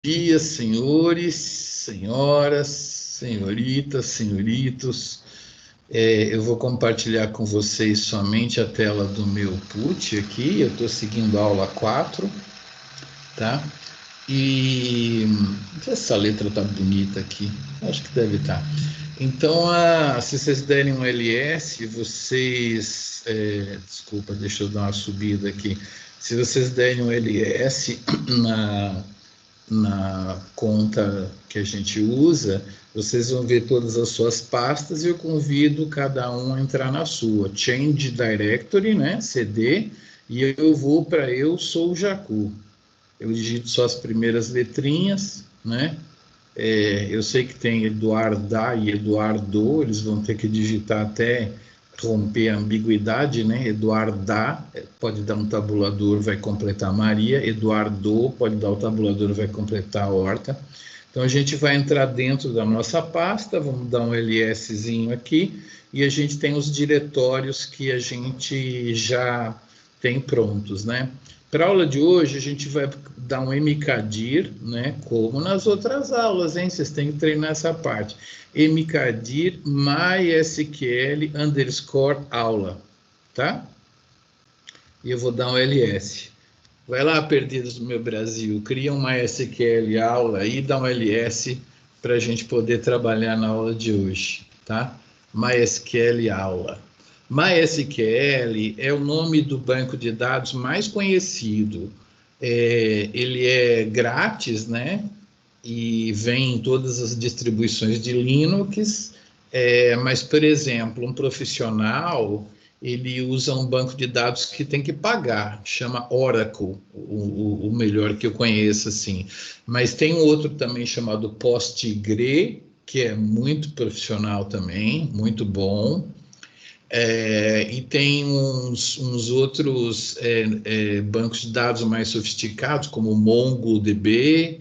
dia, senhores, senhoras, senhoritas, senhoritos. Eu vou compartilhar com vocês somente a tela do meu PUT aqui. Eu estou seguindo a aula 4, tá? E não sei se essa letra tá bonita aqui. Acho que deve estar. Então, se vocês derem um LS, vocês. Desculpa, deixa eu dar uma subida aqui. Se vocês derem um LS na conta que a gente usa, vocês vão ver todas as suas pastas e eu convido cada um a entrar na sua. Change Directory, né? CD, e eu vou para Eu Sou o Jacu. Eu digito só as primeiras letrinhas, né? Eu sei que tem Eduarda e Eduardo, eles vão ter que digitar até romper a ambiguidade, né? Eduarda pode dar um tabulador, vai completar Maria. Eduardo pode dar o tabulador, vai completar a Horta. Então a gente vai entrar dentro da nossa pasta, vamos dar um LSzinho aqui e a gente tem os diretórios que a gente já tem prontos, né? Para a aula de hoje, a gente vai dar um mkdir, né? Como nas outras aulas, hein? Vocês têm que treinar essa parte. mkdir mysql _ aula, tá? E eu vou dar um ls. Vai lá, perdidos do meu Brasil, cria um MySQL aula e dá um ls para a gente poder trabalhar na aula de hoje, tá? MySQL aula. MySQL é o nome do banco de dados mais conhecido. Ele é grátis, né? E vem em todas as distribuições de Linux. Mas, por exemplo, um profissional ele usa um banco de dados que tem que pagar, chama Oracle, o melhor que eu conheço, assim. Mas tem um outro também chamado Postgre, que é muito profissional também, muito bom. E tem uns outros bancos de dados mais sofisticados, como o MongoDB,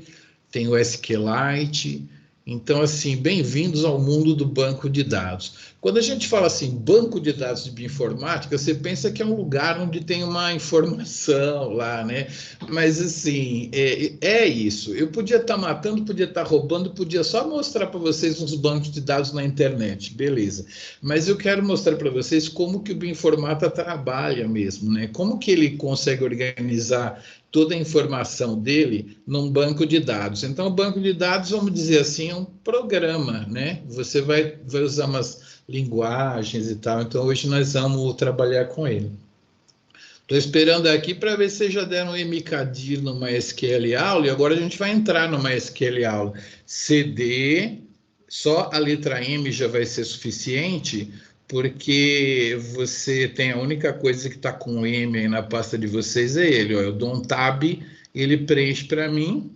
tem o SQLite. Então, assim, bem-vindos ao mundo do banco de dados. Quando a gente fala assim, banco de dados de bioinformática, você pensa que é um lugar onde tem uma informação lá, né? Mas, assim, é isso. Eu podia estar matando, podia estar roubando, podia só mostrar para vocês uns bancos de dados na internet, beleza. Mas eu quero mostrar para vocês como que o bioinformata trabalha mesmo, né? Como que ele consegue organizar toda a informação dele num banco de dados. Então, o banco de dados, vamos dizer assim, é um programa, né? Você vai usar umas linguagens e tal. Então, hoje nós vamos trabalhar com ele. Estou esperando aqui para ver se vocês já deram um mkdir no MySQL aula, e agora a gente vai entrar no MySQL aula. CD, só a letra M já vai ser suficiente, porque você tem a única coisa que está com M aí na pasta de vocês é ele. Ó, eu dou um tab, ele preenche para mim,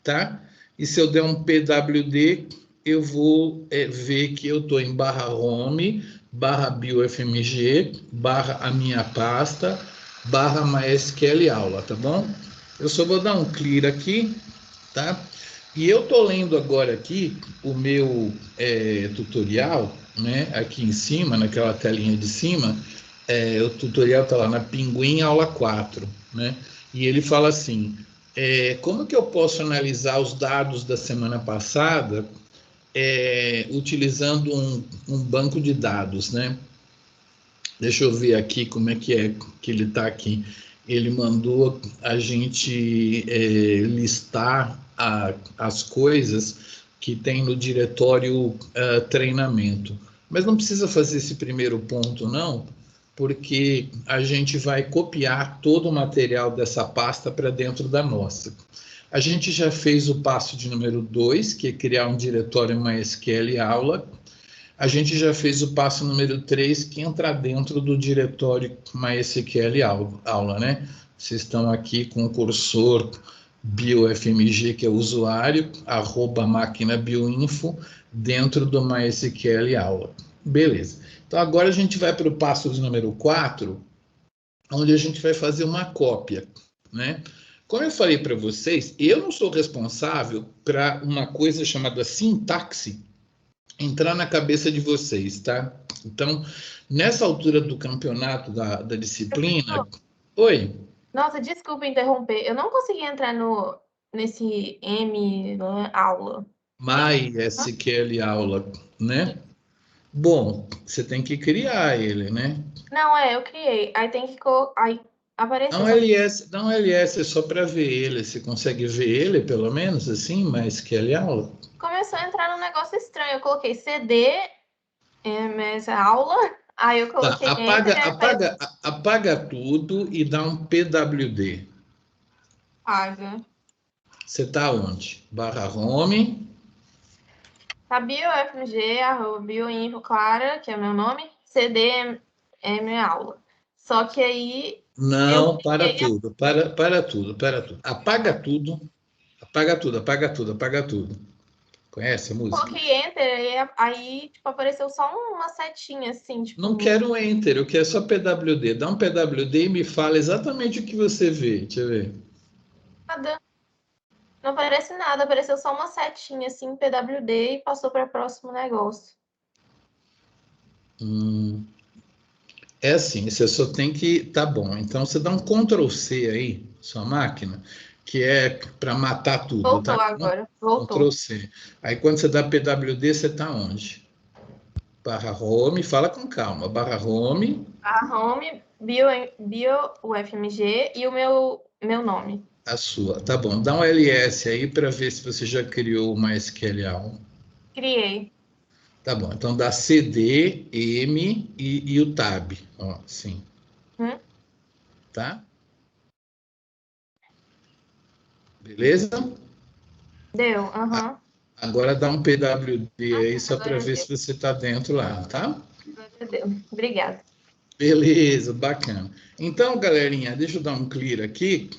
tá? E se eu der um pwd, eu vou ver que eu estou em /home, /biofmg, / a minha pasta, /mysql aula, tá bom? Eu só vou dar um clear aqui, tá? E eu tô lendo agora aqui o meu tutorial, né? Aqui em cima, naquela telinha de cima, o tutorial tá lá na Pinguim aula 4, né? E ele fala assim, como que eu posso analisar os dados da semana passada utilizando um banco de dados, né? Deixa eu ver aqui como é que ele está aqui. Ele mandou a gente listar as coisas que tem no diretório treinamento. Mas não precisa fazer esse primeiro ponto, não, porque a gente vai copiar todo o material dessa pasta para dentro da nossa. A gente já fez o passo de número 2, que é criar um diretório MySQL aula. A gente já fez o passo número 3, que entra dentro do diretório MySQL aula, né? Vocês estão aqui com o cursor biofmg, que é o usuário, @máquina bioinfo, dentro do MySQL aula. Beleza. Então, agora a gente vai para o passo de número 4, onde a gente vai fazer uma cópia, né? Como eu falei para vocês, eu não sou responsável para uma coisa chamada sintaxe entrar na cabeça de vocês, tá? Então, nessa altura do campeonato da disciplina... Oi? Nossa, desculpa interromper. Eu não consegui entrar nesse M, né, aula. MySQL aula, né? Bom, você tem que criar ele, né? Não, eu criei. Aí tem que aí apareceu. Dá um LS só para ver ele. Você consegue ver ele, pelo menos, assim, MySQL aula? Começou a entrar num negócio estranho. Eu coloquei CD, MS aula. Aí eu Tá, coloquei Enter e apareceu apaga tudo e dá um PWD. paga. Você tá onde? Barra home. Tá biofmg, arroba bioinfo clara, que é meu nome, CD é minha aula. Só que aí eu Não, para cliquei, tudo, para tudo, para tudo. Apaga tudo, apaga tudo, apaga tudo, apaga tudo. Conhece a música? coloquei Enter, e aí tipo, apareceu só uma setinha, assim, Não tipo, quero Enter, eu quero só PWD. Dá um PWD e me fala exatamente o que você vê. Deixa eu ver. nada. Não aparece nada, apareceu só uma setinha, assim, PWD, e passou para o próximo negócio. Hum, É assim, você só tem que. Tá bom, então você dá um Ctrl C aí, sua máquina, que é para matar tudo, tá? Voltou agora, Ctrl voltou. C. Aí quando você dá PWD, você tá onde? Barra home, fala com calma. Barra home, A home, UFMG e o meu nome. a sua. Tá bom, dá um LS aí para ver se você já criou uma SQL. Criei. Tá bom, então dá CD, M e o tab. Ó, sim, Hum? tá? Beleza? Deu, A- aham. Agora dá um PWD aí só para Agora ver deu. se você está dentro lá, tá? Agora deu. Obrigada. Beleza, bacana. Então, galerinha, deixa eu dar um clear aqui.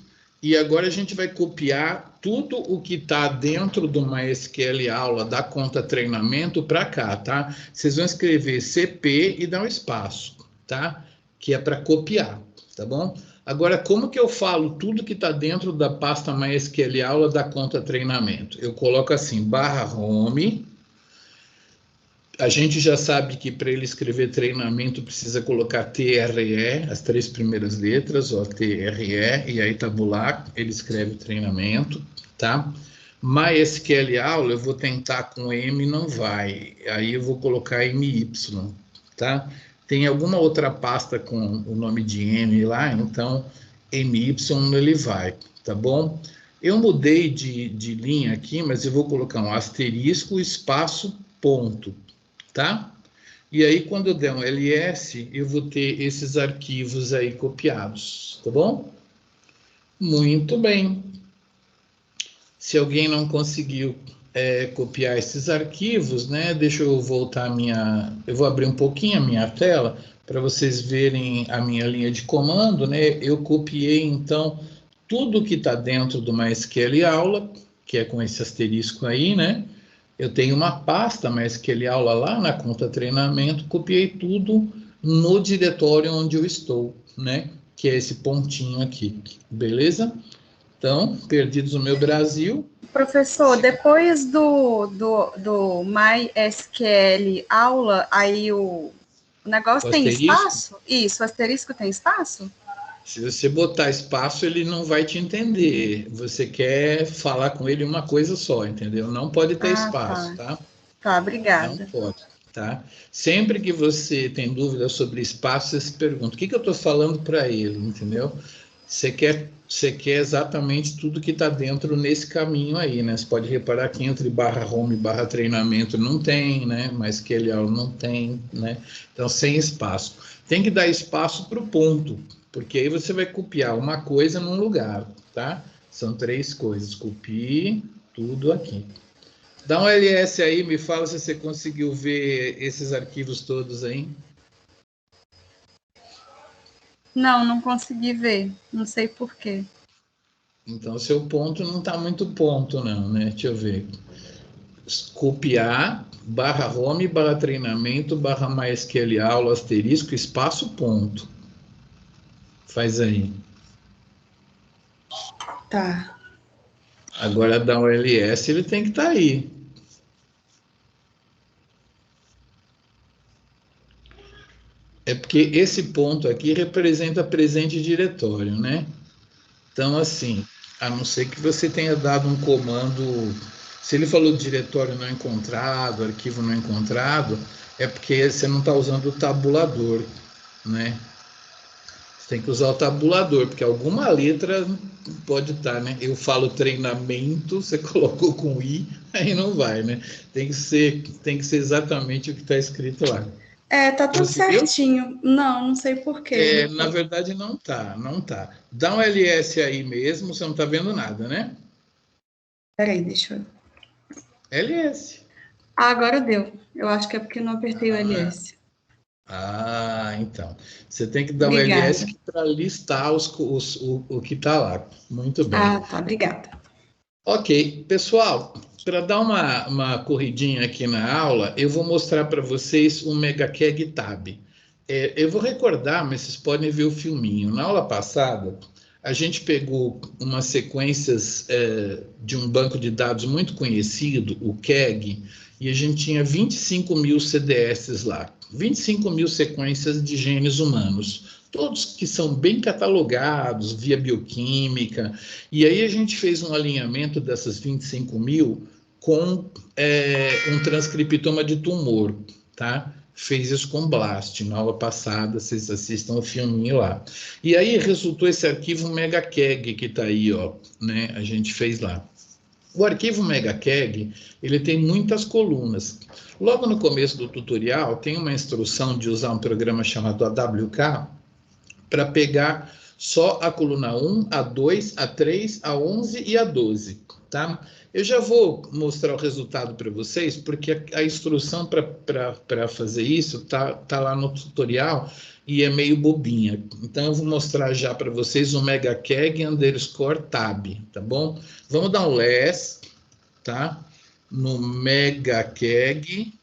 E agora a gente vai copiar tudo o que está dentro do MySQL aula da conta treinamento para cá, tá? Vocês vão escrever CP e dar um espaço, tá? Que é para copiar, tá bom? Agora, como que eu falo tudo que está dentro da pasta MySQL aula da conta treinamento? Eu coloco assim, barra home. A gente já sabe que para ele escrever treinamento precisa colocar TRE, as três primeiras letras, ó, TRE, e aí tabular, ele escreve treinamento, tá? MySQL aula, eu vou tentar com M, não vai. Aí eu vou colocar MY, tá? Tem alguma outra pasta com o nome de M lá, então MY ele vai, tá bom? Eu mudei de linha aqui, mas eu vou colocar um asterisco, espaço, ponto, tá? E aí, quando eu der um ls, eu vou ter esses arquivos aí copiados, tá bom? Muito bem. Se alguém não conseguiu copiar esses arquivos, né? Deixa eu voltar a minha. Eu vou abrir um pouquinho a minha tela para vocês verem a minha linha de comando, né? Eu copiei então tudo que está dentro do MySQL aula, que é com esse asterisco aí, né? Eu tenho uma pasta MySQL aula lá na conta treinamento, copiei tudo no diretório onde eu estou, né? Que é esse pontinho aqui, beleza? Então, perdidos no meu Brasil. Professor, depois do MySQL aula, aí o negócio O tem asterisco, espaço? Isso, o asterisco tem espaço? se você botar espaço, ele não vai te entender. Você quer falar com ele uma coisa só, entendeu? Não pode ter Ah, espaço, tá. tá? Tá, Não obrigada. pode, tá? Sempre que você tem dúvida sobre espaço, você se pergunta: o que eu estou falando para ele, entendeu? Você quer exatamente tudo que está dentro nesse caminho aí, né? Você pode reparar que entre barra home e barra treinamento não tem, né? Mas que ele não tem, né? Então, sem espaço. Tem que dar espaço para o ponto, porque aí você vai copiar uma coisa num lugar, tá? São três coisas. Copie tudo aqui. Dá um ls aí, me fala se você conseguiu ver esses arquivos todos aí. Não, não consegui ver. Não sei por quê. Então, seu ponto não está muito ponto, não, né? Deixa eu ver. Copiar, barra home, barra treinamento, barra MySQL aula, asterisco, espaço, ponto. Faz aí. Tá. Agora dá um ls, ele tem que estar aí. É porque esse ponto aqui representa presente diretório, né? Então, assim, A não ser que você tenha dado um comando. Se ele falou diretório não encontrado, arquivo não encontrado, é porque você não está usando o tabulador, né? Você tem que usar o tabulador, porque alguma letra pode estar, né? Eu falo treinamento, você colocou com I, aí não vai, né? Tem que ser exatamente o que está escrito lá. Tá tudo certinho. Não sei por quê. Na verdade, não tá. Dá um LS aí mesmo, você não está vendo nada, né? Peraí, deixa eu... LS. Agora deu. Eu acho que é porque não apertei o LS. Então. Você tem que dar um Obrigada. LS para listar o que está lá. Muito bem. Tá, obrigada. Ok, pessoal, para dar uma corridinha aqui na aula, eu vou mostrar para vocês o MegaKeg Tab. Eu vou recordar, mas vocês podem ver o filminho. Na aula passada, a gente pegou umas sequências de um banco de dados muito conhecido, o KEGG, e a gente tinha 25 mil CDS lá, 25 mil sequências de genes humanos, todos que são bem catalogados via bioquímica, e aí a gente fez um alinhamento dessas 25 mil com um transcriptoma de tumor, tá? Fez isso com BLAST, na aula passada, vocês assistam o filminho lá. E aí resultou esse arquivo MegaKeg que está aí, ó, né? A gente fez lá. O arquivo MegaKeg, ele tem muitas colunas. Logo no começo do tutorial, tem uma instrução de usar um programa chamado AWK para pegar só a coluna 1, a 2, a 3, a 11 e a 12, tá? Eu já vou mostrar o resultado para vocês, porque a instrução para fazer isso tá lá no tutorial e é meio bobinha. Então, eu vou mostrar já para vocês o MegaKeg _ tab, tá bom? Vamos dar um less, tá? No MegaKeg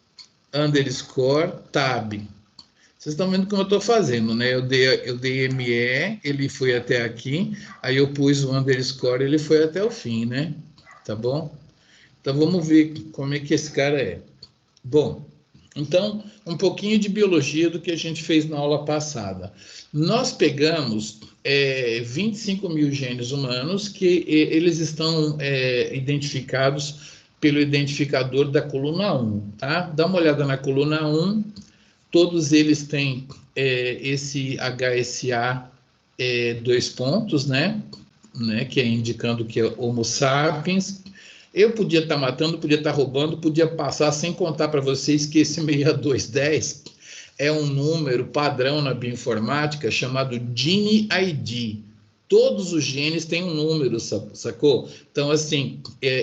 _ tab. Vocês estão vendo como eu estou fazendo, né? Eu dei ME, ele foi até aqui, aí eu pus o underscore, ele foi até o fim, né? Tá bom? Então, vamos ver como é que esse cara é. Bom, então, um pouquinho de biologia do que a gente fez na aula passada. Nós pegamos 25 mil genes humanos que eles estão identificados pelo identificador da coluna 1, tá? Dá uma olhada na coluna 1, todos eles têm esse HSA 2 pontos, né? Que é indicando que é Homo sapiens. Eu podia estar matando, podia estar roubando, podia passar sem contar para vocês que esse 6210 é um número padrão na bioinformática chamado Gene ID. Todos os genes têm um número, sacou? Então, assim,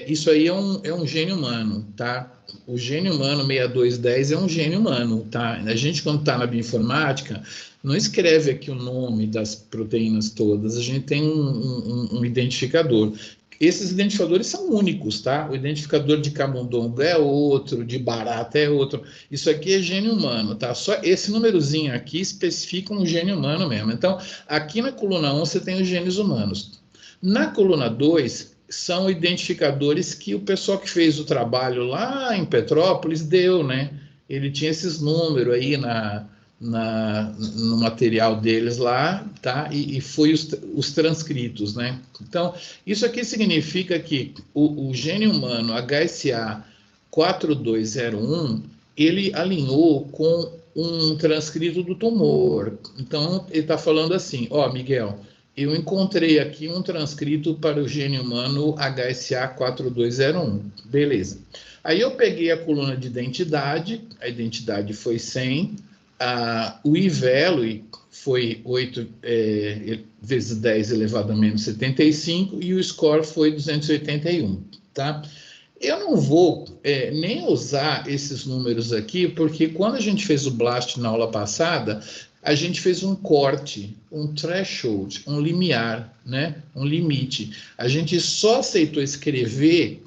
isso aí é um gene humano, tá? O gene humano 6210 é um gene humano, tá? A gente, quando está na bioinformática, não escreve aqui o nome das proteínas todas, a gente tem um identificador. Esses identificadores são únicos, tá? O identificador de camundongo é outro, de barata é outro. Isso aqui é gene humano, tá? Só esse númerozinho aqui especifica um gene humano mesmo. Então, aqui na coluna 1 você tem os genes humanos. Na coluna 2, são identificadores que o pessoal que fez o trabalho lá em Petrópolis deu, né? Ele tinha esses números aí no material deles lá, tá? E foi os transcritos, né? Então, isso aqui significa que o gene humano HSA 4201, ele alinhou com um transcrito do tumor. Então, ele está falando assim, ó, Miguel, eu encontrei aqui um transcrito para o gene humano HSA 4201. Beleza. Aí eu peguei a coluna de identidade, a identidade foi 100, o I-value foi 8 vezes 10 elevado a menos 75 e o score foi 281, tá? Eu não vou nem usar esses números aqui, porque quando a gente fez o BLAST na aula passada, a gente fez um corte, um threshold, um limiar, né? Um limite. A gente só aceitou escrever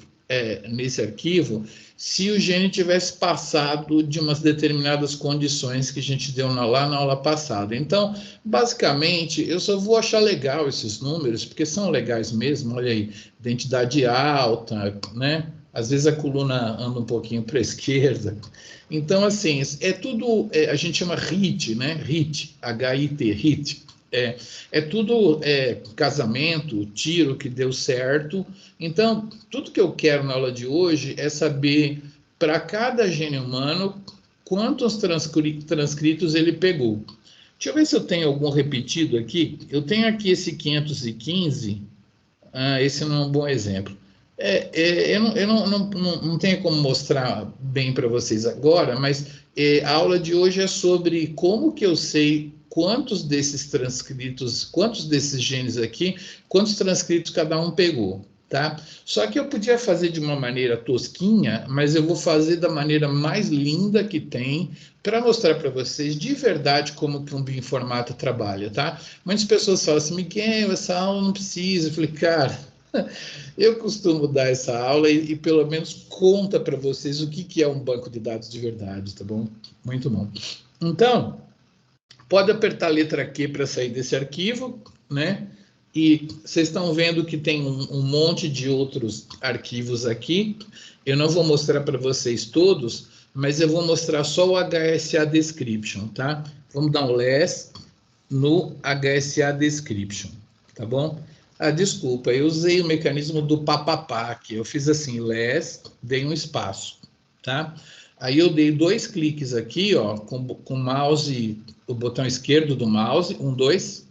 nesse arquivo se o gene tivesse passado de umas determinadas condições que a gente deu lá na aula passada. Então, basicamente, eu só vou achar legal esses números, porque são legais mesmo, olha aí, identidade alta, né? Às vezes a coluna anda um pouquinho para a esquerda. Então, assim, é tudo, a gente chama HIT, né? HIT, HIT, HIT. É tudo casamento, tiro que deu certo. Então, tudo que eu quero na aula de hoje é saber, para cada gene humano, quantos transcritos ele pegou. Deixa eu ver se eu tenho algum repetido aqui. Eu tenho aqui esse 515. Esse não é um bom exemplo. Eu não tenho como mostrar bem para vocês agora, mas a aula de hoje é sobre como que eu sei quantos desses transcritos, quantos desses genes aqui, quantos transcritos cada um pegou, tá? Só que eu podia fazer de uma maneira tosquinha, mas eu vou fazer da maneira mais linda que tem, para mostrar para vocês de verdade como que um bioinformata trabalha, tá? Muitas pessoas falam assim, Miguel, essa aula não precisa. Eu falei, cara, eu costumo dar essa aula e pelo menos conta para vocês o que é um banco de dados de verdade, tá bom? Muito bom. Então, pode apertar a letra Q para sair desse arquivo, né? E vocês estão vendo que tem um monte de outros arquivos aqui. Eu não vou mostrar para vocês todos, mas eu vou mostrar só o HSA Description, tá? Vamos dar um less no HSA Description, tá bom? Desculpa, eu usei o mecanismo do papapá aqui. Eu fiz assim, less, dei um espaço, tá? Aí eu dei 2 cliques aqui, ó, com o mouse, o botão esquerdo do mouse, 1, 2,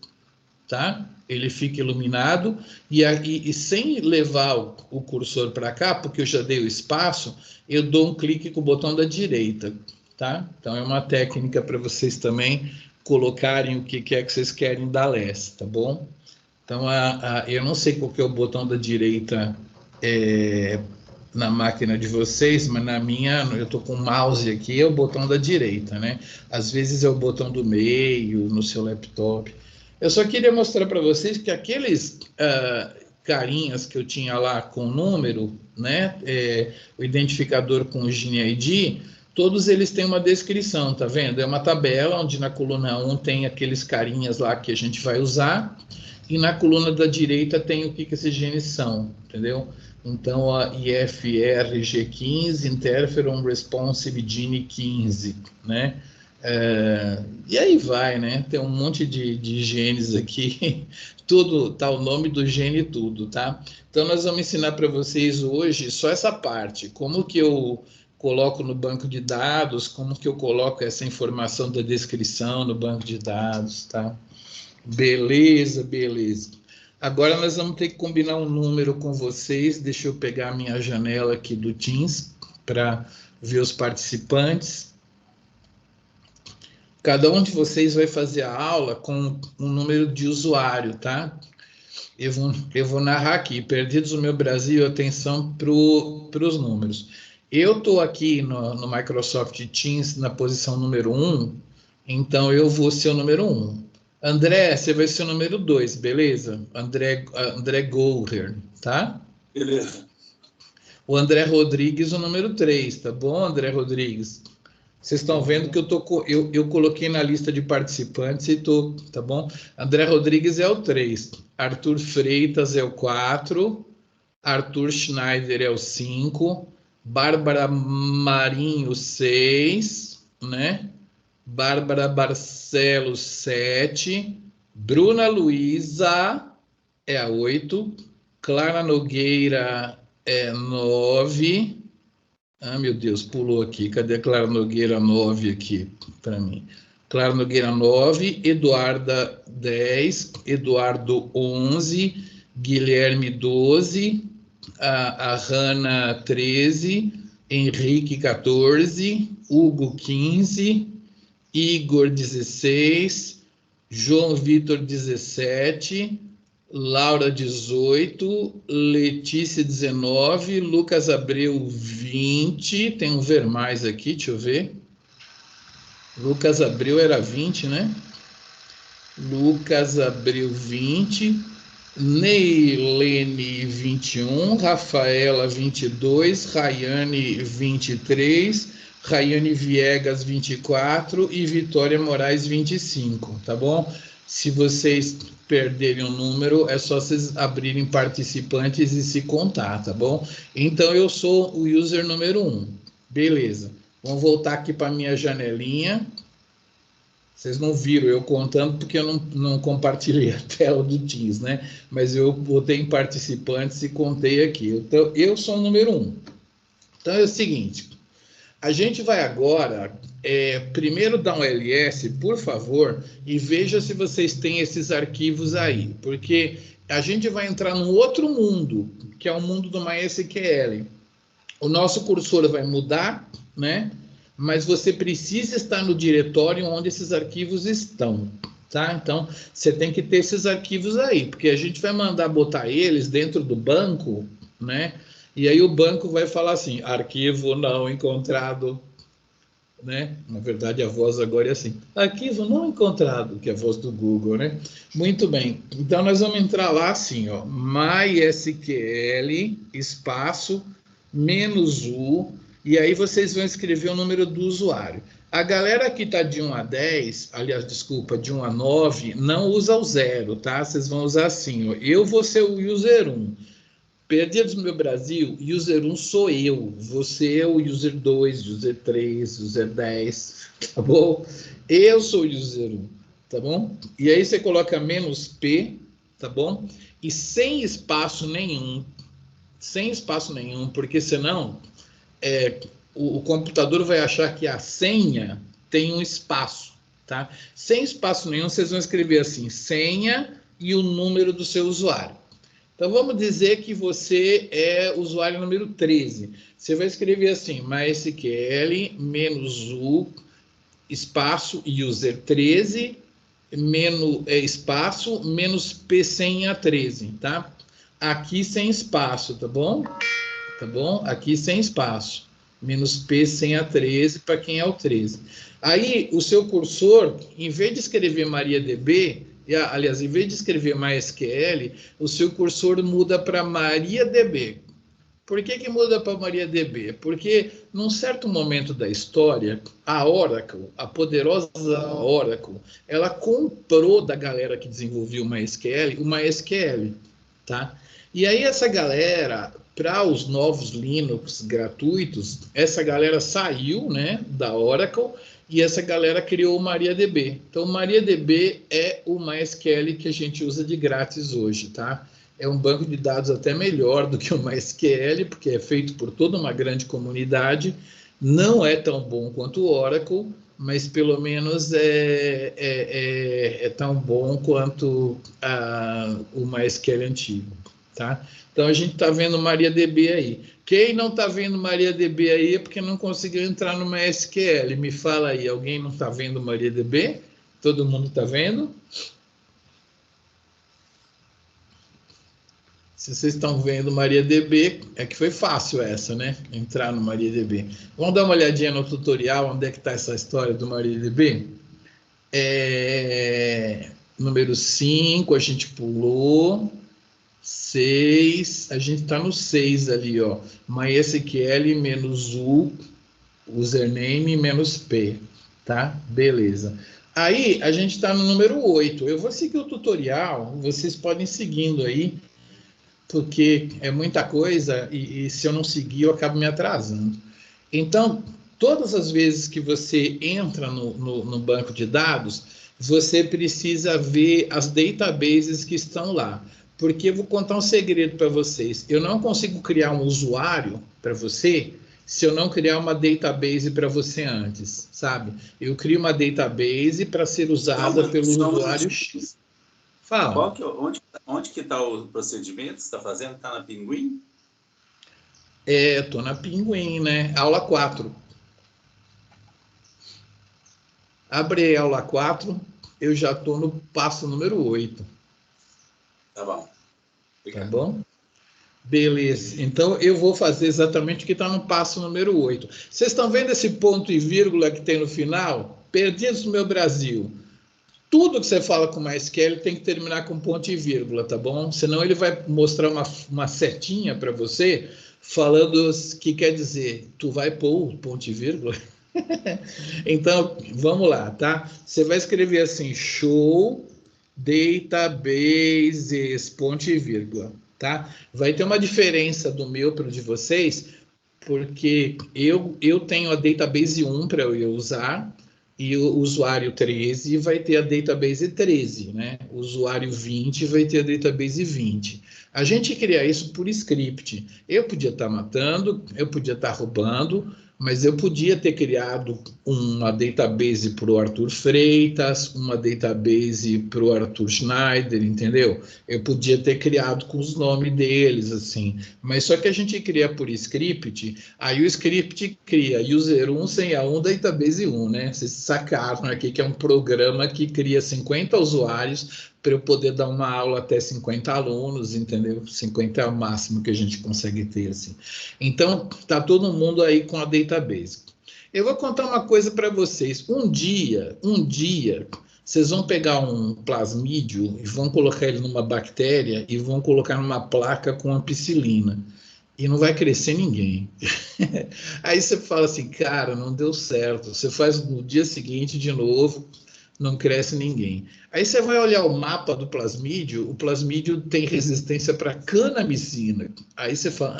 tá? Ele fica iluminado e sem levar o cursor para cá, porque eu já dei o espaço, eu dou um clique com o botão da direita, tá? Então é uma técnica para vocês também colocarem o que é que vocês querem dar less, tá bom? Então eu não sei qual que é o botão da direita na máquina de vocês, mas na minha, eu estou com o mouse aqui, é o botão da direita, né? Às vezes é o botão do meio, no seu laptop. Eu só queria mostrar para vocês que aqueles carinhas que eu tinha lá com o número, né? O identificador com o Gene ID, todos eles têm uma descrição, tá vendo? É uma tabela onde na coluna 1 tem aqueles carinhas lá que a gente vai usar, e na coluna da direita tem o que esses genes são, entendeu? Então, a IFRG15, Interferon Responsive Gene 15, né? E aí vai, né? Tem um monte de genes aqui, tudo, tá o nome do gene tudo, tá? Então, nós vamos ensinar para vocês hoje só essa parte, como que eu coloco no banco de dados, como que eu coloco essa informação da descrição no banco de dados, tá? Beleza, beleza. Agora nós vamos ter que combinar um número com vocês. Deixa eu pegar a minha janela aqui do Teams para ver os participantes. Cada um de vocês vai fazer a aula com um número de usuário, tá? Eu vou narrar aqui. Perdidos no meu Brasil, atenção para os números. Eu estou aqui no Microsoft Teams na posição número 1, então eu vou ser o número 1. André, você vai ser o número 2, beleza? André Goldher, tá? Beleza. O André Rodrigues, o número 3, tá bom, André Rodrigues? Vocês estão vendo que eu coloquei na lista de participantes e tô, tá bom? André Rodrigues é o 3, Arthur Freitas é o 4, Arthur Schneider é o 5, Bárbara Marinho, 6, né? Bárbara Barcelos, 7, Bruna Luiza é a 8, Clara Nogueira é 9, meu Deus, pulou aqui, cadê a Clara Nogueira 9 aqui para mim? Clara Nogueira 9, Eduarda 10, Eduardo 11, Guilherme 12, a Hanna 13, Henrique 14, Hugo 15, Igor 16, João Vitor 17, Laura 18, Letícia 19, Lucas Abreu 20, tem um ver mais aqui, deixa eu ver. Lucas Abreu era 20, né? Lucas Abreu 20, Neilene 21, Rafaela 22, Rayane 23, Rayane Viegas 24 e Vitória Moraes 25, tá bom? Se vocês perderem o número, é só vocês abrirem participantes e se contar, tá bom? Então eu sou o user número 1, beleza. Vamos voltar aqui para minha janelinha. Vocês não viram eu contando porque eu não compartilhei a tela do Teams, né? Mas eu botei em participantes e contei aqui. Então, eu sou o número 1. Então, é o seguinte, a gente vai agora, primeiro dar um ls, por favor, e veja se vocês têm esses arquivos aí, porque a gente vai entrar num outro mundo, que é o mundo do MySQL. O nosso cursor vai mudar, né? Mas você precisa estar no diretório onde esses arquivos estão, tá? Então, você tem que ter esses arquivos aí, porque a gente vai mandar botar eles dentro do banco, né? E aí o banco vai falar assim, arquivo não encontrado, né? Na verdade, a voz agora é assim, arquivo não encontrado, que é a voz do Google, né? Muito bem, então nós vamos entrar lá assim, ó, MySQL, espaço, -u, e aí vocês vão escrever o número do usuário. A galera que está de 1 a 10, aliás, desculpa, de 1 a 9, não usa o 0, tá? Vocês vão usar assim, ó, eu vou ser o user 1. Perdidos no meu Brasil, user 1 sou eu, você é o user 2, user 3, user 10, tá bom? Eu sou o user 1, tá bom? E aí você coloca -p, tá bom? E sem espaço nenhum, porque senão o computador vai achar que a senha tem um espaço, tá? Sem espaço nenhum, vocês vão escrever assim, senha e o número do seu usuário. Então, vamos dizer que você é usuário número 13. Você vai escrever assim, MySQL, -u, espaço, user 13, espaço, -p senha 13, tá? Aqui sem espaço, tá bom? Tá bom? Aqui sem espaço. -p senha 13 para quem é o 13. Aí, o seu cursor, em vez de escrever MariaDB, aliás, em vez de escrever MySQL, o seu cursor muda para MariaDB. Por que muda para MariaDB? Porque, num certo momento da história, a Oracle, a poderosa Oracle, ela comprou da galera que desenvolveu o MySQL, tá? E aí essa galera, para os novos Linux gratuitos, essa galera saiu, né, da Oracle, e essa galera criou o MariaDB. Então, o MariaDB é o MySQL que a gente usa de grátis hoje, tá? É um banco de dados até melhor do que o MySQL, porque é feito por toda uma grande comunidade. Não é tão bom quanto o Oracle, mas pelo menos é tão bom quanto o MySQL antigo, tá? Então, a gente está vendo MariaDB aí. Quem não está vendo MariaDB aí é porque não conseguiu entrar no MySQL. Me fala aí, alguém não está vendo MariaDB? Todo mundo está vendo? Se vocês estão vendo MariaDB, é que foi fácil essa, né? Entrar no MariaDB. Vamos dar uma olhadinha no tutorial, onde é que está essa história do MariaDB? Número 5, a gente pulou. 6, a gente está no 6 ali, ó. MySQL -u, username -p, tá? Beleza. Aí, a gente está no número 8. Eu vou seguir o tutorial, vocês podem ir seguindo aí, porque é muita coisa e se eu não seguir, eu acabo me atrasando. Então, todas as vezes que você entra no banco de dados, você precisa ver as databases que estão lá. Porque eu vou contar um segredo para vocês. Eu não consigo criar um usuário para você se eu não criar uma database para você antes, sabe? Eu crio uma database para ser usada pelo usuário X. Fala. Onde que está o procedimento que você está fazendo? Está na Pinguim? Estou na Pinguim, né? Aula 4. Abre a aula 4, eu já estou no passo número 8. Tá bom. Obrigado. Tá bom? Beleza. Então, eu vou fazer exatamente o que está no passo número 8. Vocês estão vendo esse ponto e vírgula que tem no final? Perdidos no meu Brasil. Tudo que você fala com MySQL tem que terminar com ponto e vírgula, tá bom? Senão ele vai mostrar uma setinha para você falando que quer dizer, tu vai pôr ponto e vírgula? Então, vamos lá, tá? Você vai escrever assim, show databases, ponto e vírgula, tá? Vai ter uma diferença do meu para o de vocês, porque eu tenho a database 1 para eu usar, E o usuário 13 vai ter a database 13, né? O usuário 20 vai ter a database 20. A gente cria isso por script. Eu podia estar matando, eu podia estar roubando, mas eu podia ter criado uma database para o Arthur Freitas, uma database para o Arthur Schneider, entendeu? Eu podia ter criado com os nomes deles, assim. Mas só que a gente cria por script, aí o script cria user 1, senha 1, database 1, né? Vocês sacaram aqui que é um programa que cria 50 usuários para eu poder dar uma aula até 50 alunos, entendeu? 50 é o máximo que a gente consegue ter, assim. Então, tá todo mundo aí com a database. Eu vou contar uma coisa para vocês. Um dia, vocês vão pegar um plasmídio e vão colocar ele numa bactéria e vão colocar numa placa com ampicilina. E não vai crescer ninguém. Aí você fala assim, cara, não deu certo. Você faz no dia seguinte de novo, não cresce ninguém. Aí você vai olhar o mapa do plasmídio, o plasmídio tem resistência para canamicina. Aí você fala,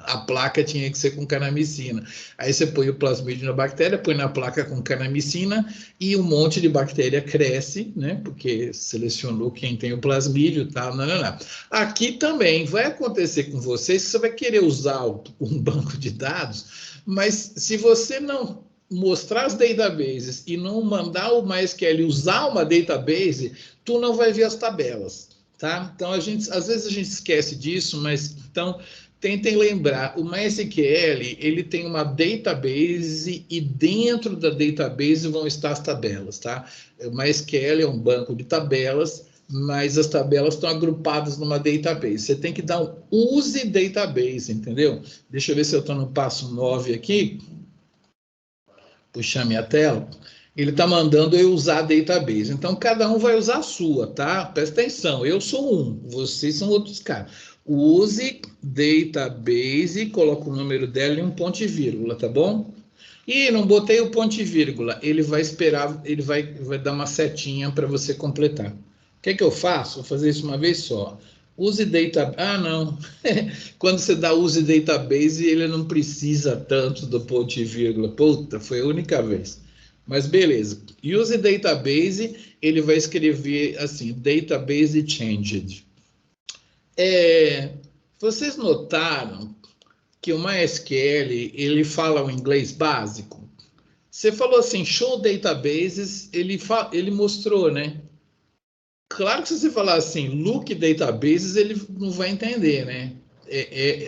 a placa tinha que ser com canamicina. Aí você põe o plasmídio na bactéria, põe na placa com canamicina e um monte de bactéria cresce, né? Porque selecionou quem tem o plasmídio, tal, não. Aqui também vai acontecer com vocês que você vai querer usar um banco de dados, mas se você não mostrar as databases e não mandar o MySQL usar uma database, tu não vai ver as tabelas, tá? Então, às vezes a gente esquece disso, mas então tentem lembrar, o MySQL, ele tem uma database e dentro da database vão estar as tabelas, tá? O MySQL é um banco de tabelas, mas as tabelas estão agrupadas numa database. Você tem que dar um use database, entendeu? Deixa eu ver se eu estou no passo 9 aqui. Puxar minha tela, ele está mandando eu usar a database. Então, cada um vai usar a sua, tá? Presta atenção, eu sou um, vocês são outros caras. Use database, coloca o número dela e um ponto e vírgula, tá bom? E não botei o ponto e vírgula, ele vai esperar, ele vai dar uma setinha para você completar. O que eu faço? Vou fazer isso uma vez só. Use database. Ah, não. Quando você dá use database, ele não precisa tanto do ponto e vírgula. Puta, foi a única vez. Mas beleza. Use database, ele vai escrever assim, database changed. Vocês notaram que o MySQL, ele fala o inglês básico? Você falou assim, show databases, ele mostrou, né? Claro que se você falar assim, look databases, ele não vai entender, né?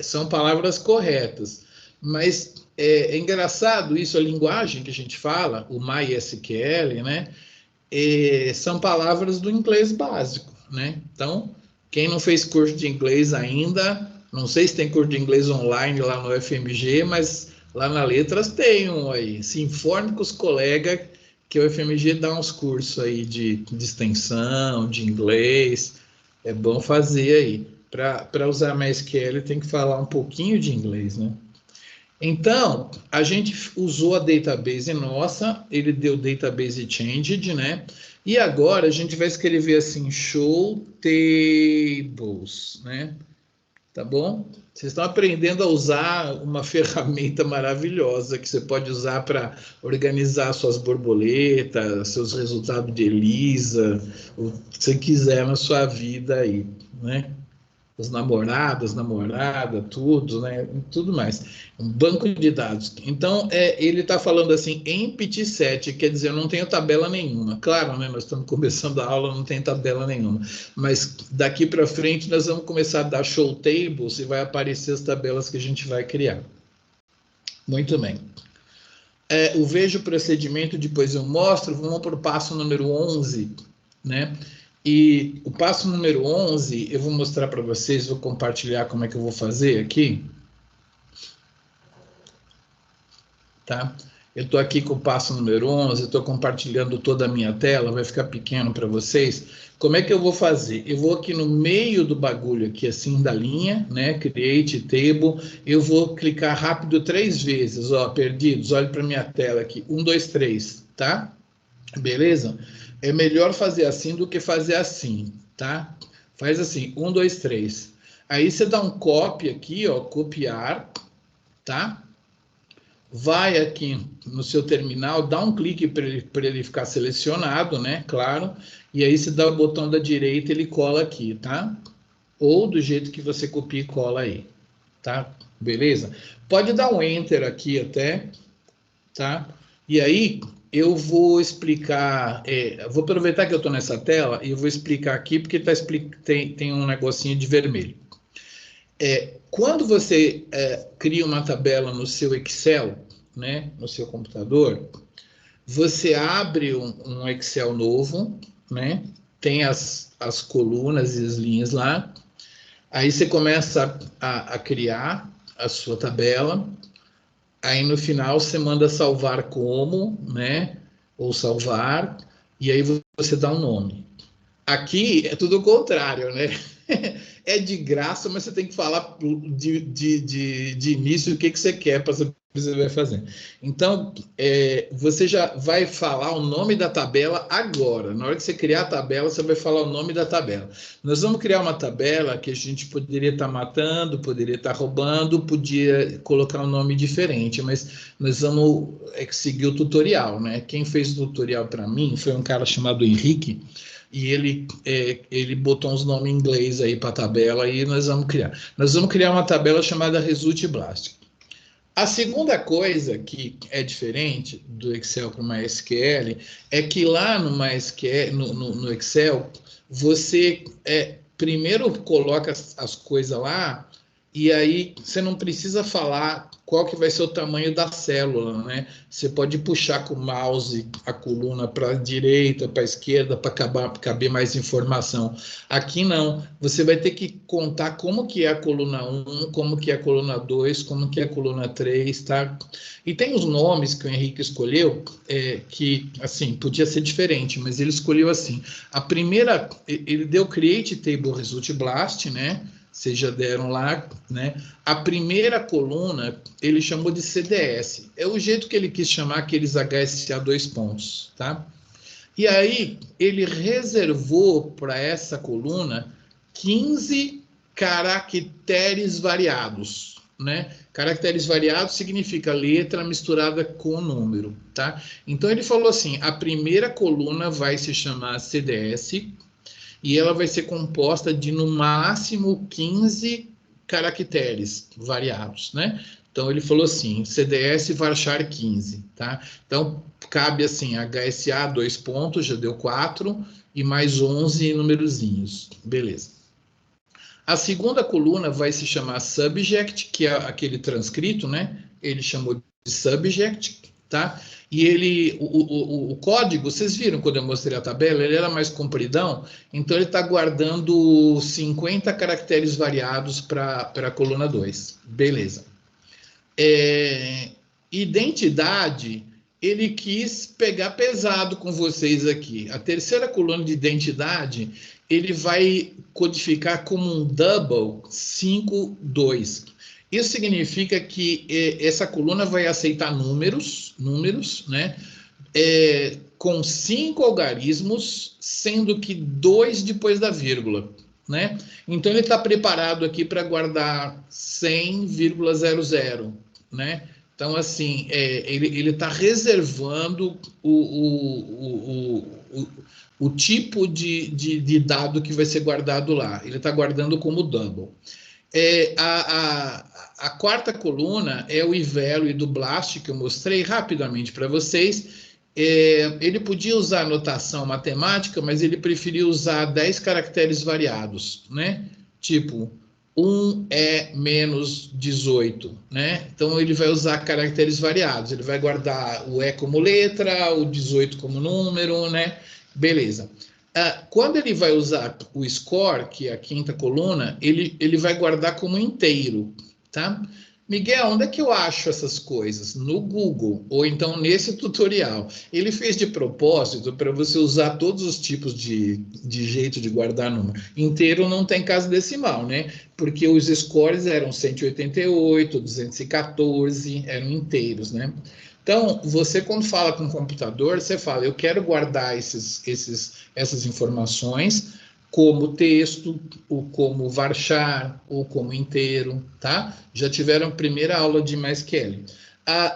São palavras corretas. Mas é engraçado isso, a linguagem que a gente fala, o MySQL, né? São palavras do inglês básico, né? Então, quem não fez curso de inglês ainda, não sei se tem curso de inglês online lá no FMG, mas lá na Letras tem um aí. Se informe com os colegas que o FMG dá uns cursos aí de extensão, de inglês, é bom fazer aí. Para usar MySQL tem que falar um pouquinho de inglês, né? Então, a gente usou a database nossa, ele deu database changed, né? E agora a gente vai escrever assim, show tables, né? Tá bom? Vocês estão aprendendo a usar uma ferramenta maravilhosa que você pode usar para organizar suas borboletas, seus resultados de ELISA, o que você quiser na sua vida aí, né? Os namorados, namorada, tudo, né? Tudo mais. Um banco de dados. Então, ele está falando assim, empty set, quer dizer, eu não tenho tabela nenhuma. Claro, né? Nós estamos começando a aula, não tem tabela nenhuma. Mas daqui para frente nós vamos começar a dar show tables e vai aparecer as tabelas que a gente vai criar. Muito bem. O vejo procedimento, depois eu mostro. Vamos para o passo número 11, né? E o passo número 11, eu vou mostrar para vocês, vou compartilhar como é que eu vou fazer aqui. Tá? Eu estou aqui com o passo número 11, estou compartilhando toda a minha tela, vai ficar pequeno para vocês. Como é que eu vou fazer? Eu vou aqui no meio do bagulho, aqui assim, da linha, né? Create Table. Eu vou clicar rápido 3 vezes, ó, perdidos, olha para minha tela aqui. 1, 2, 3, tá? Beleza? É melhor fazer assim do que fazer assim, tá? Faz assim, 1, 2, 3. Aí você dá um copy aqui, ó, copiar, tá? vai aqui no seu terminal, dá um clique para ele ficar selecionado, né? Claro. E aí você dá o botão da direita, ele cola aqui, tá? Ou do jeito que você copia e cola aí, tá? Beleza? Pode dar um Enter aqui até, tá? E aí eu vou explicar, vou aproveitar que eu estou nessa tela e eu vou explicar aqui, porque tem um negocinho de vermelho. Quando você cria uma tabela no seu Excel, né, no seu computador, você abre um Excel novo, né, tem as colunas e as linhas lá, aí você começa a criar a sua tabela, aí no final você manda salvar como, né, ou salvar, e aí você dá um nome. Aqui é tudo o contrário, né? É de graça, mas você tem que falar de início o que você quer para saber o que você vai fazer. Então, você já vai falar o nome da tabela agora. Na hora que você criar a tabela, você vai falar o nome da tabela. Nós vamos criar uma tabela que a gente poderia estar matando, poderia estar roubando, podia colocar um nome diferente, mas nós vamos seguir o tutorial, né? Quem fez o tutorial para mim foi um cara chamado Henrique, e ele botou uns nomes em inglês aí para a tabela e nós vamos criar. Nós vamos criar uma tabela chamada Result Blast. A segunda coisa que é diferente do Excel para o MySQL é que lá no MySQL, no Excel, você primeiro coloca as coisas lá e aí você não precisa falar qual que vai ser o tamanho da célula, né? Você pode puxar com o mouse a coluna para a direita, para a esquerda, para caber mais informação. Aqui não, você vai ter que contar como que é a coluna 1, como que é a coluna 2, como que é a coluna 3, tá? E tem os nomes que o Henrique escolheu, que, assim, podia ser diferente, mas ele escolheu assim. A primeira, ele deu Create Table Result Blast, né? Vocês já deram lá, né? A primeira coluna, ele chamou de CDS. É o jeito que ele quis chamar aqueles HSA 2 pontos, tá? E aí, ele reservou para essa coluna 15 caracteres variados, né? Caracteres variados significa letra misturada com número, tá? Então, ele falou assim, a primeira coluna vai se chamar CDS, e ela vai ser composta de, no máximo, 15 caracteres variados, né? Então, ele falou assim, CDS varchar 15, tá? Então, cabe assim, HSA 2 pontos, já deu 4, e mais 11 numerozinhos, beleza. A segunda coluna vai se chamar subject, que é aquele transcrito, né? Ele chamou de subject, tá? E o código, vocês viram quando eu mostrei a tabela, ele era mais compridão, então ele está guardando 50 caracteres variados para a coluna 2. Beleza. Identidade, ele quis pegar pesado com vocês aqui. A terceira coluna de identidade, ele vai codificar como um double 52. Isso significa que essa coluna vai aceitar números, né? Com 5 algarismos, sendo que 2 depois da vírgula, né? Então, ele está preparado aqui para guardar 100,00, né? Então, assim, ele está reservando o tipo de dado que vai ser guardado lá. Ele está guardando como double. A quarta coluna é o eValue do Blast, que eu mostrei rapidamente para vocês. Ele podia usar notação matemática, mas ele preferiu usar 10 caracteres variados, né? Tipo, 1 é menos 18, né? Então, ele vai usar caracteres variados. Ele vai guardar o E como letra, o 18 como número, né? Beleza. Quando ele vai usar o score, que é a quinta coluna, ele vai guardar como inteiro, tá? Miguel, onde é que eu acho essas coisas? No Google, ou então nesse tutorial. Ele fez de propósito para você usar todos os tipos de jeito de guardar número. Inteiro não tem casa decimal, né? Porque os scores eram 188, 214, eram inteiros, né? Então, você quando fala com o computador, você fala, eu quero guardar essas informações como texto, ou como varchar, ou como inteiro, tá? Já tiveram a primeira aula de MySQL.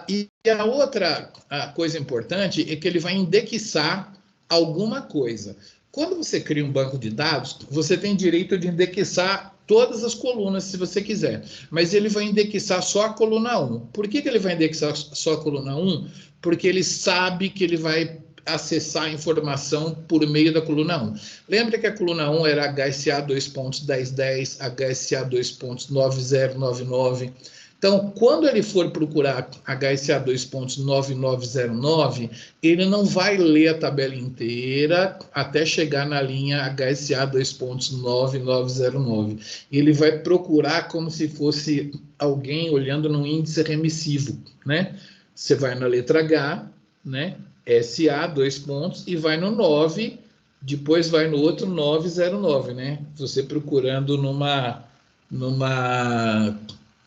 E a outra coisa importante é que ele vai indexar alguma coisa. Quando você cria um banco de dados, você tem direito de indexar todas as colunas, se você quiser. Mas ele vai indexar só a coluna 1. Por que ele vai indexar só a coluna 1? Porque ele sabe que ele vai acessar a informação por meio da coluna 1. Lembra que a coluna 1 era HSA 2.1010, HSA 2.9099. Então, quando ele for procurar HSA 2.9909, ele não vai ler a tabela inteira até chegar na linha HSA 2.9909. Ele vai procurar como se fosse alguém olhando no índice remissivo, né? Você vai na letra H, né? SA, 2 pontos, e vai no 9, depois vai no outro 909, né? Você procurando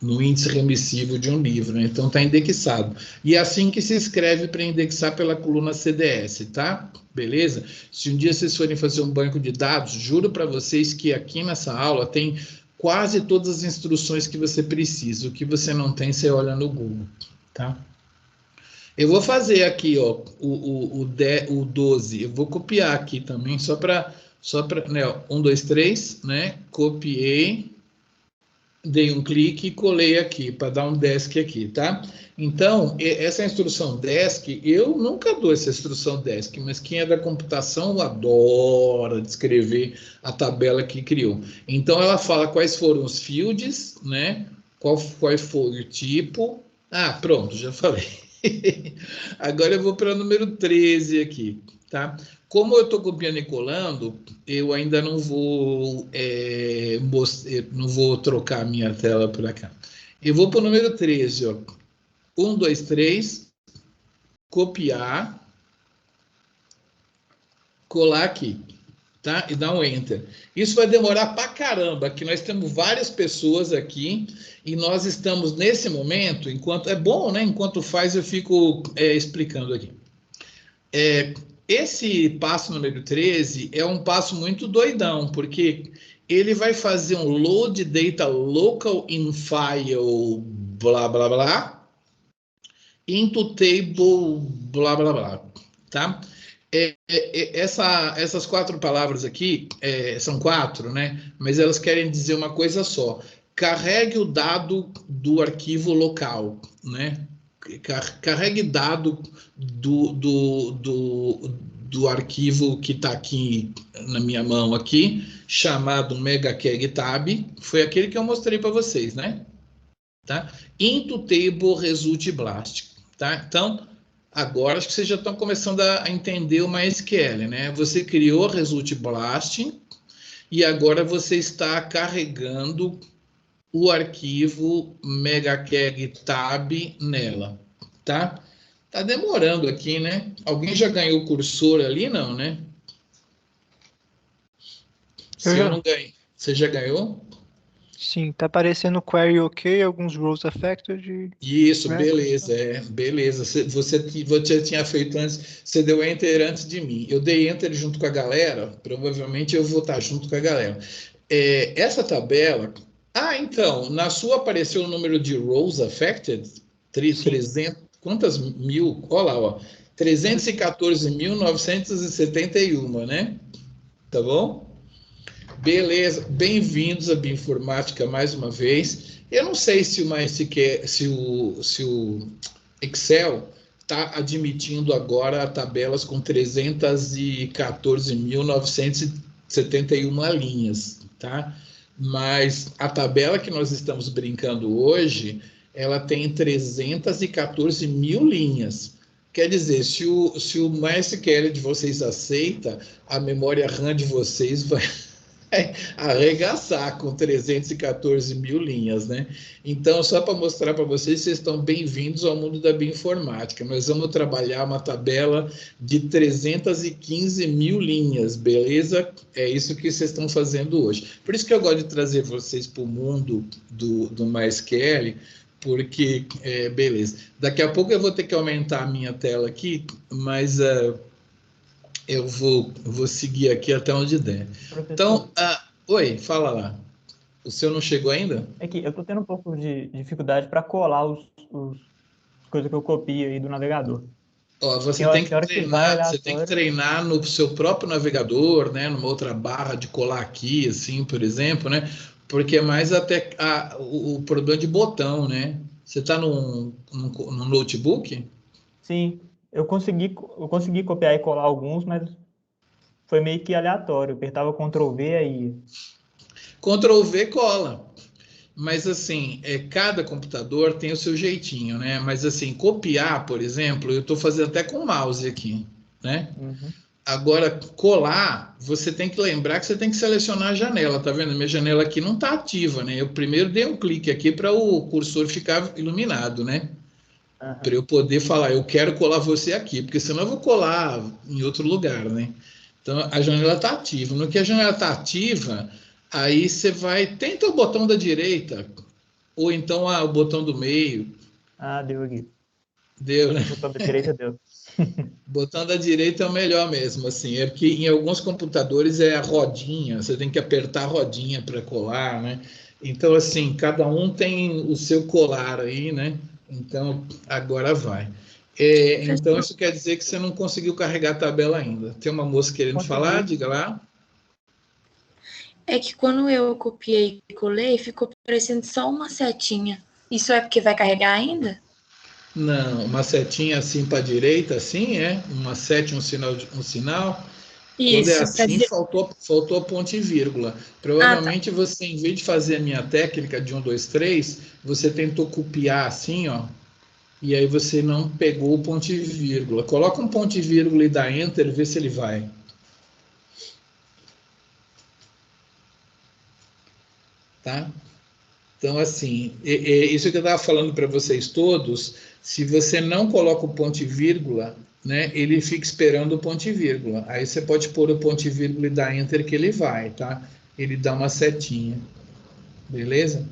no índice remissivo de um livro, né? Então está indexado. E é assim que se escreve para indexar pela coluna CDS, tá? Beleza? Se um dia vocês forem fazer um banco de dados, juro para vocês que aqui nessa aula tem quase todas as instruções que você precisa. O que você não tem, você olha no Google, tá? Eu vou fazer aqui, ó, o 12. Eu vou copiar aqui também, só para né, 1, 2, 3, né? Copiei. Dei um clique e colei aqui, para dar um desk aqui, tá? Então, essa instrução desk, eu nunca dou essa instrução desk, mas quem é da computação adora descrever a tabela que criou. Então, ela fala quais foram os fields, né? Qual foi o tipo. Ah, pronto, já falei. Agora eu vou para o número 13 aqui, tá? Como eu estou copiando e colando, eu ainda não vou, não vou trocar a minha tela para cá. Eu vou para o número 13, ó. 1, 2, 3, copiar, colar aqui, tá? E dar um Enter. Isso vai demorar pra caramba, que nós temos várias pessoas aqui e nós estamos nesse momento, enquanto é bom, né? Enquanto faz, eu fico explicando aqui. Esse passo número 13 é um passo muito doidão, porque ele vai fazer um load data local in file, blá, blá, blá, into table, blá, blá, blá, tá? Essas 4 palavras aqui, são 4, né? Mas elas querem dizer uma coisa só. Carregue o dado do arquivo local, né? Carregue dado do arquivo que está aqui na minha mão aqui, chamado megacagtab, foi aquele que eu mostrei para vocês, né? Tá? Into table result blast, tá? Então, agora acho que vocês já estão começando a entender o MySQL, né? Você criou result blast e agora você está carregando o arquivo megacagtab nela, tá? Tá demorando aqui, né? Alguém já ganhou o cursor ali? Não, né? Se eu não ganhei. Você já ganhou? Sim, tá aparecendo query ok, alguns rows affected. Isso, beleza, beleza. Você tinha feito antes, você deu enter antes de mim. Eu dei enter junto com a galera, provavelmente eu vou estar junto com a galera. Essa tabela... então, na sua apareceu o número de rows affected? 300, quantas mil? Olha lá, ó. 314.971, né? Tá bom? Beleza. Bem-vindos à Bioinformática mais uma vez. Eu não sei se o Excel está admitindo agora tabelas com 314.971 linhas, tá? Mas a tabela que nós estamos brincando hoje, ela tem 314 mil linhas. Quer dizer, se o MySQL de vocês aceita, a memória RAM de vocês vai arregaçar com 314 mil linhas, né? Então, só para mostrar para vocês, vocês estão bem-vindos ao mundo da bioinformática. Nós vamos trabalhar uma tabela de 315 mil linhas, beleza? É isso que vocês estão fazendo hoje. Por isso que eu gosto de trazer vocês para o mundo do MySQL, porque, beleza. Daqui a pouco eu vou ter que aumentar a minha tela aqui, mas... eu vou seguir aqui até onde der. Professor. Então, oi, fala lá. O seu não chegou ainda? É que eu estou tendo um pouco de dificuldade para colar os coisas que eu copio aí do navegador. Ó, você Tem tem que hora que vai treinar, você tem que aleatório. treinar no seu próprio navegador, né? Numa outra barra de colar aqui, assim, por exemplo, né? Porque é mais até o problema de botão, né? Você está num notebook? Sim, eu consegui copiar e colar alguns, mas foi meio que aleatório. Eu apertava Ctrl V aí. Ctrl V cola. Mas assim, cada computador tem o seu jeitinho, né? Mas assim, copiar, por exemplo, eu estou fazendo até com o mouse aqui, né? Uhum. Agora, colar, você tem que lembrar que você tem que selecionar a janela, tá vendo? Minha janela aqui não está ativa, né? Eu primeiro dei um clique aqui para o cursor ficar iluminado, né? Para Aham. eu poder falar, eu quero colar você aqui, porque senão eu vou colar em outro lugar, né? Então a janela está ativa. No que a janela está ativa, aí você vai, tenta o botão da direita, ou então o botão do meio. Ah, deu aqui. Deu, né? O botão da direita deu. Botão da direita é o melhor mesmo, assim. É que em alguns computadores é a rodinha, você tem que apertar a rodinha para colar, né? Então, assim, cada um tem o seu colar aí, né? Então, agora vai. Então, isso quer dizer que você não conseguiu carregar a tabela ainda. Tem uma moça querendo falar, Consegui. diga lá. É que quando eu copiei e colei, ficou parecendo só uma setinha. Isso é porque vai carregar ainda? Não, uma setinha assim para a direita, assim, é? Uma sete, um sinal, um sinal. Quando é Isso, pra assim, dizer. faltou ponto e vírgula. Ah, tá. Provavelmente você, em vez de fazer a minha técnica de 1, 2, 3, você tentou copiar assim, ó, e aí você não pegou o ponto e vírgula. Coloca um ponto e vírgula e dá Enter, vê se ele vai. Tá? Então, assim, isso que eu estava falando para vocês todos, se você não coloca o ponto e vírgula, né, ele fica esperando o ponto e vírgula. Aí você pode pôr o ponto e vírgula e dar Enter que ele vai, tá? Ele dá uma setinha. Beleza?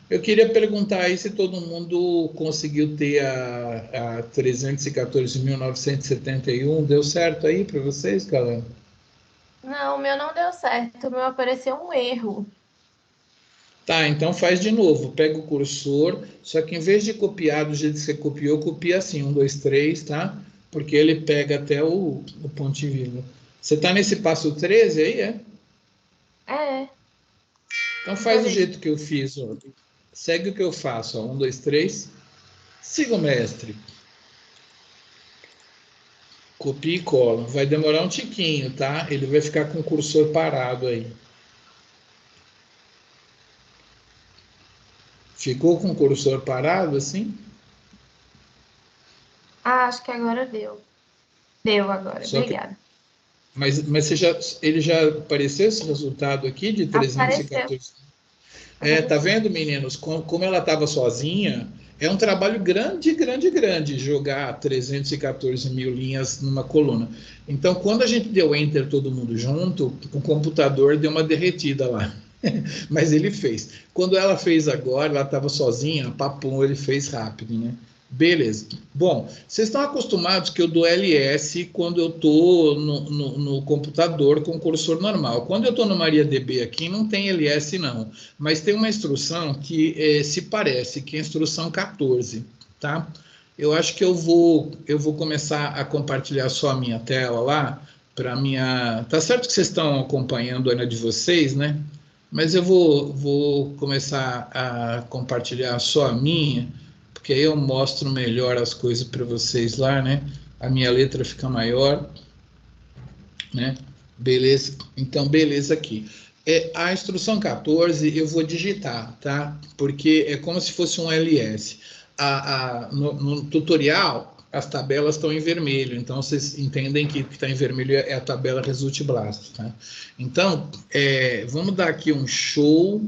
Eu queria perguntar aí se todo mundo conseguiu ter a 314.971. Deu certo aí para vocês, galera? Não, o meu não deu certo. O meu apareceu um erro. Tá, então faz de novo. Pega o cursor, só que em vez de copiar do jeito que você copiou, copia assim, 1, 2, 3, tá? Porque ele pega até o ponto e vírgula. Você tá nesse passo 13 aí, é? É, Então tô faz do vendo. jeito que eu fiz, ó. Segue o que eu faço, ó. 1, 2, 3. Siga o mestre. Copia e cola. Vai demorar um tiquinho, tá? Ele vai ficar com o cursor parado aí. Ficou com o cursor parado assim? Ah, acho que agora deu. Deu agora, Só que, obrigada. mas ele já apareceu esse resultado aqui de Apareceu. 314? Tá vendo, meninos? Como ela estava sozinha, é um trabalho grande, grande, grande jogar 314 mil linhas numa coluna. Então, quando a gente deu Enter todo mundo junto, o computador deu uma derretida lá. Mas ele fez. Quando ela fez agora, ela estava sozinha, papum, ele fez rápido, né? Beleza. Bom, vocês estão acostumados que eu dou LS quando eu estou no computador com cursor normal. Quando eu estou no MariaDB aqui, não tem LS não. Mas tem uma instrução que se parece, que é a instrução 14, tá? Eu acho que eu vou começar a compartilhar só a minha tela lá, para minha... Tá certo que vocês estão acompanhando a de vocês, né? Mas eu vou começar a compartilhar só a minha, porque aí eu mostro melhor as coisas para vocês lá, né? A minha letra fica maior, né? Beleza? Então, beleza aqui. A instrução 14 eu vou digitar, tá? Porque é como se fosse um LS. No tutorial, as tabelas estão em vermelho, então vocês entendem que o que está em vermelho é a tabela Result Blast, tá? Então, vamos dar aqui um show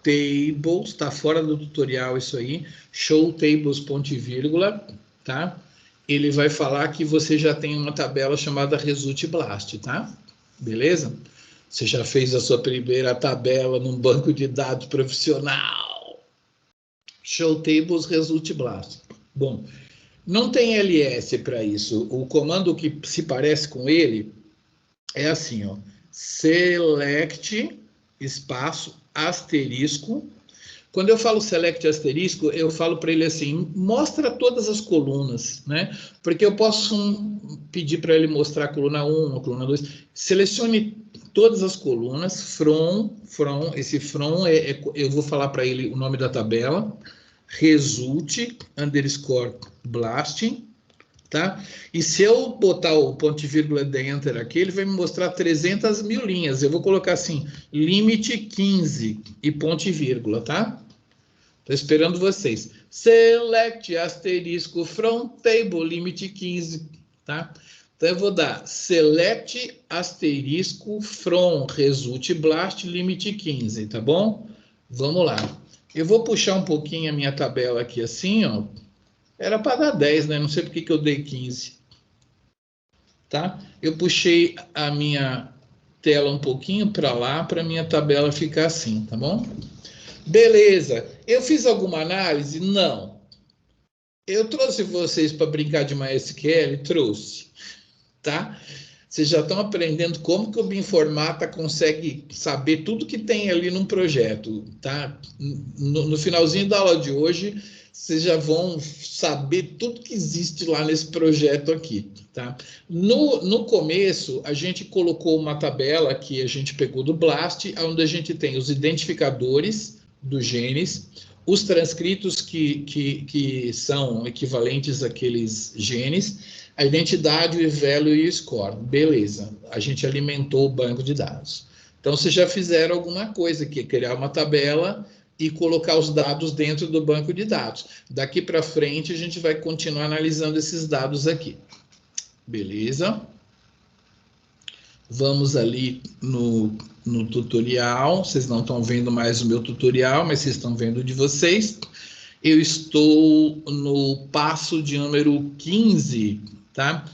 tables, está fora do tutorial isso aí, show tables ponto e vírgula, tá? Ele vai falar que você já tem uma tabela chamada Result Blast, tá? Beleza? Você já fez a sua primeira tabela num banco de dados profissional. Show tables Result Blast. Bom, não tem LS para isso. O comando que se parece com ele é assim, ó. Select, espaço, asterisco. Quando eu falo select asterisco, eu falo para ele assim, mostra todas as colunas, né? Porque eu posso pedir para ele mostrar a coluna 1, a coluna 2. Selecione todas as colunas, from, esse from, eu vou falar para ele o nome da tabela, result, underscore, blasting, tá? E se eu botar o ponto e vírgula de enter aqui, ele vai me mostrar 300 mil linhas. Eu vou colocar assim, limite 15 e ponto e vírgula, tá? Estou esperando vocês. Select asterisco from table, limite 15, tá? Então, eu vou dar select asterisco from result blast, limite 15, tá bom? Vamos lá. Eu vou puxar um pouquinho a minha tabela aqui assim, ó. Era para dar 10, né? Não sei por que eu dei 15. Tá? Eu puxei a minha tela um pouquinho para lá, para a minha tabela ficar assim, tá bom? Beleza. Eu fiz alguma análise? Não. Eu trouxe vocês para brincar de MySQL? Trouxe. Tá? Vocês já estão aprendendo como que o Bioinformata consegue saber tudo que tem ali num projeto, tá? No finalzinho da aula de hoje, vocês já vão saber tudo que existe lá nesse projeto aqui, tá? No começo, a gente colocou uma tabela que a gente pegou do BLAST, onde a gente tem os identificadores dos genes, os transcritos que são equivalentes àqueles genes, a identidade, o value e o score. Beleza, a gente alimentou o banco de dados. Então, vocês já fizeram alguma coisa aqui, criar uma tabela e colocar os dados dentro do banco de dados. Daqui para frente, a gente vai continuar analisando esses dados aqui. Beleza? Vamos ali no tutorial. Vocês não estão vendo mais o meu tutorial, mas vocês estão vendo o de vocês. Eu estou no passo de número 15, tá?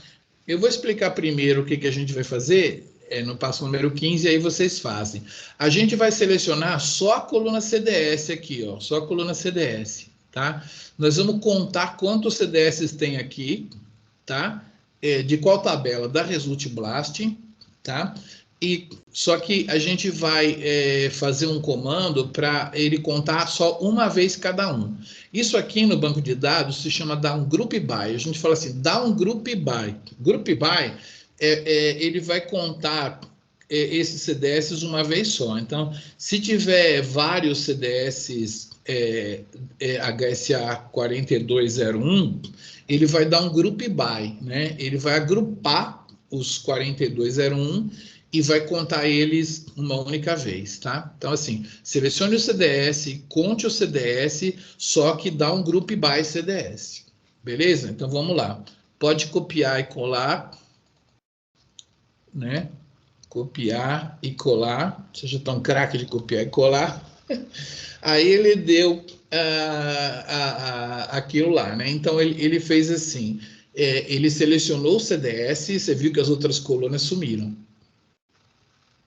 Eu vou explicar primeiro o que a gente vai fazer no passo número 15, aí vocês fazem. A gente vai selecionar só a coluna CDS aqui, ó, só a coluna CDS, tá? Nós vamos contar quantos CDS tem aqui, tá? De qual tabela? Da Result Blast, tá? E só que a gente vai fazer um comando para ele contar só uma vez cada um. Isso aqui no banco de dados se chama down group by. A gente fala assim, down group by. Group by, ele vai contar esses CDS uma vez só. Então, se tiver vários CDS HSA 4201, ele vai dar um group by, né? Ele vai agrupar os 4201 e vai contar eles uma única vez, tá? Então, assim, selecione o CDS, conte o CDS, só que dá um group by CDS. Beleza? Então, vamos lá. Pode copiar e colar, né? Copiar e colar. Vocês já estão craque de copiar e colar. Aí ele deu aquilo lá, né? Então, ele fez assim, ele selecionou o CDS, você viu que as outras colunas sumiram,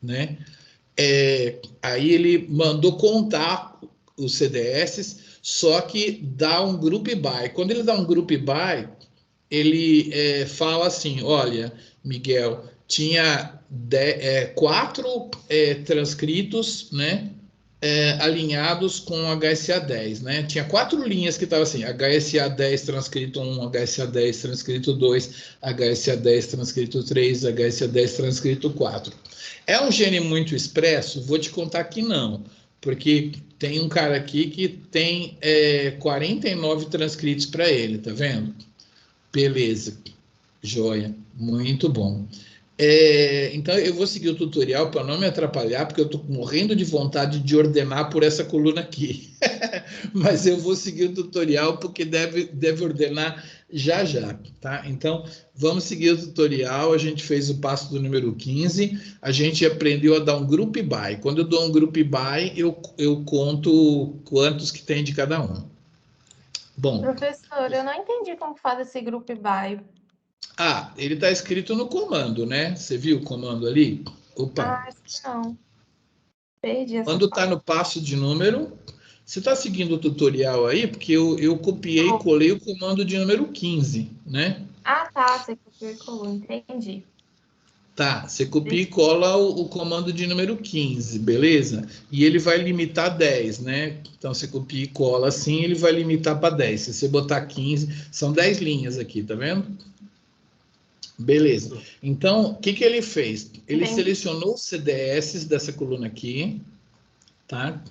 né? Aí ele mandou contar os CDS, só que dá um group by. Quando ele dá um group by, ele fala assim, olha, Miguel, tinha 4 transcritos, né? Alinhados com HSA 10, né? Tinha 4 linhas que estavam assim, HSA 10 transcrito 1, HSA 10 transcrito 2, HSA 10 transcrito 3, HSA 10 transcrito 4. É um gene muito expresso? Vou te contar que não, porque tem um cara aqui que tem 49 transcritos para ele, tá vendo? Beleza, joia, muito bom. Então, eu vou seguir o tutorial para não me atrapalhar, porque eu estou morrendo de vontade de ordenar por essa coluna aqui. Mas eu vou seguir o tutorial, porque deve ordenar já, tá? Então, vamos seguir o tutorial. A gente fez o passo do número 15. A gente aprendeu a dar um group by. Quando eu dou um group by, eu conto quantos que tem de cada um. Bom. Professor, eu não entendi como faz esse group by. Ele está escrito no comando, né? Você viu o comando ali? Opa. Não. Perdi essa Quando está no passo de número, você está seguindo o tutorial aí? Porque eu copiei e colei o comando de número 15, né? Tá. Você copiou e colou, entendi. Tá, você copia e cola o comando de número 15, beleza? E ele vai limitar 10, né? Então você copia e cola assim, ele vai limitar para 10. Se você botar 15, são 10 linhas aqui, tá vendo? Beleza. Então, o que ele fez? Ele selecionou os CDS dessa coluna aqui, tá?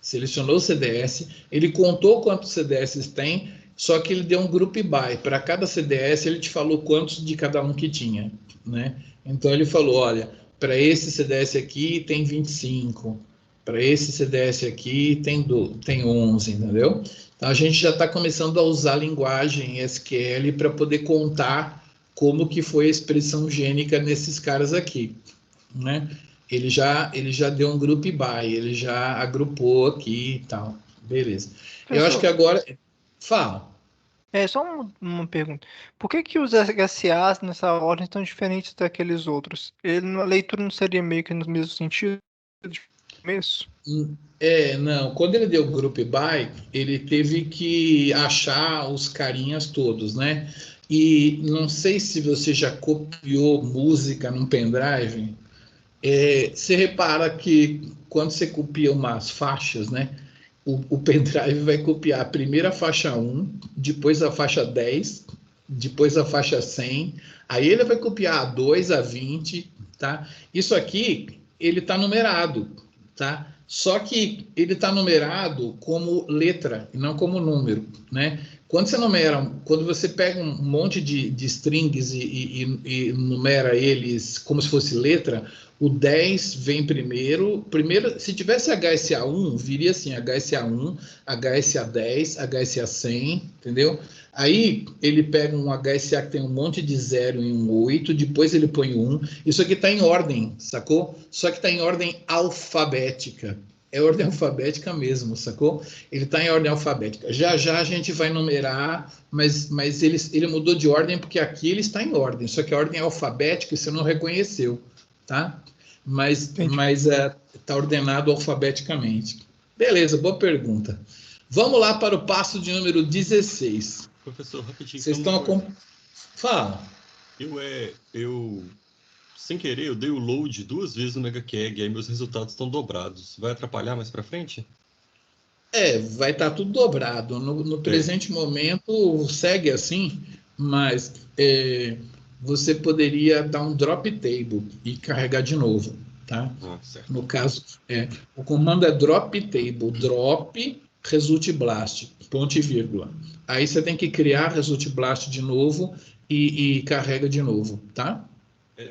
Selecionou o CDS, ele contou quantos CDS tem, só que ele deu um group by. Para cada CDS, ele te falou quantos de cada um que tinha, né? Então, ele falou, olha, para esse CDS aqui tem 25, para esse CDS aqui tem 11, entendeu? Então, a gente já está começando a usar a linguagem SQL para poder contar como que foi a expressão gênica nesses caras aqui, né? Ele já deu um group by, ele já agrupou aqui e tal, beleza. Professor, eu acho que agora... Fala. Só uma pergunta. Por que os HCAs nessa ordem estão diferentes daqueles outros? A leitura não seria meio que no mesmo sentido de começo? Não. Quando ele deu group by, ele teve que achar os carinhas todos, né? E não sei se você já copiou música num pendrive. Você repara que quando você copia umas faixas, né? O pendrive vai copiar a primeira faixa 1, depois a faixa 10, depois a faixa 100, aí ele vai copiar a 2, a 20, tá? Isso aqui, ele está numerado, tá? Só que ele está numerado como letra e não como número, né? Quando você pega um monte de strings e numera eles como se fosse letra, o 10 vem primeiro, se tivesse HSA1, viria assim, HSA1, HSA10, HSA100, entendeu? Aí ele pega um HSA que tem um monte de 0 e um 8, depois ele põe 1. Isso aqui está em ordem, sacou? Só que está em ordem alfabética. É ordem alfabética mesmo, sacou? Ele está em ordem alfabética. Já a gente vai numerar, mas ele mudou de ordem porque aqui ele está em ordem, só que a ordem é alfabética e você não reconheceu, tá? Mas está ordenado alfabeticamente. Beleza, boa pergunta. Vamos lá para o passo de número 16. Professor, rapidinho. Vocês estão... Fala. Eu, sem querer, eu dei o load 2 vezes no MegaKeg, aí meus resultados estão dobrados. Vai atrapalhar mais para frente? Vai estar tudo dobrado. No presente momento, segue assim, mas você poderia dar um drop table e carregar de novo, tá? Certo. No caso, o comando é drop table, drop result blast, ponto e vírgula. Aí você tem que criar result blast de novo e carrega de novo, tá?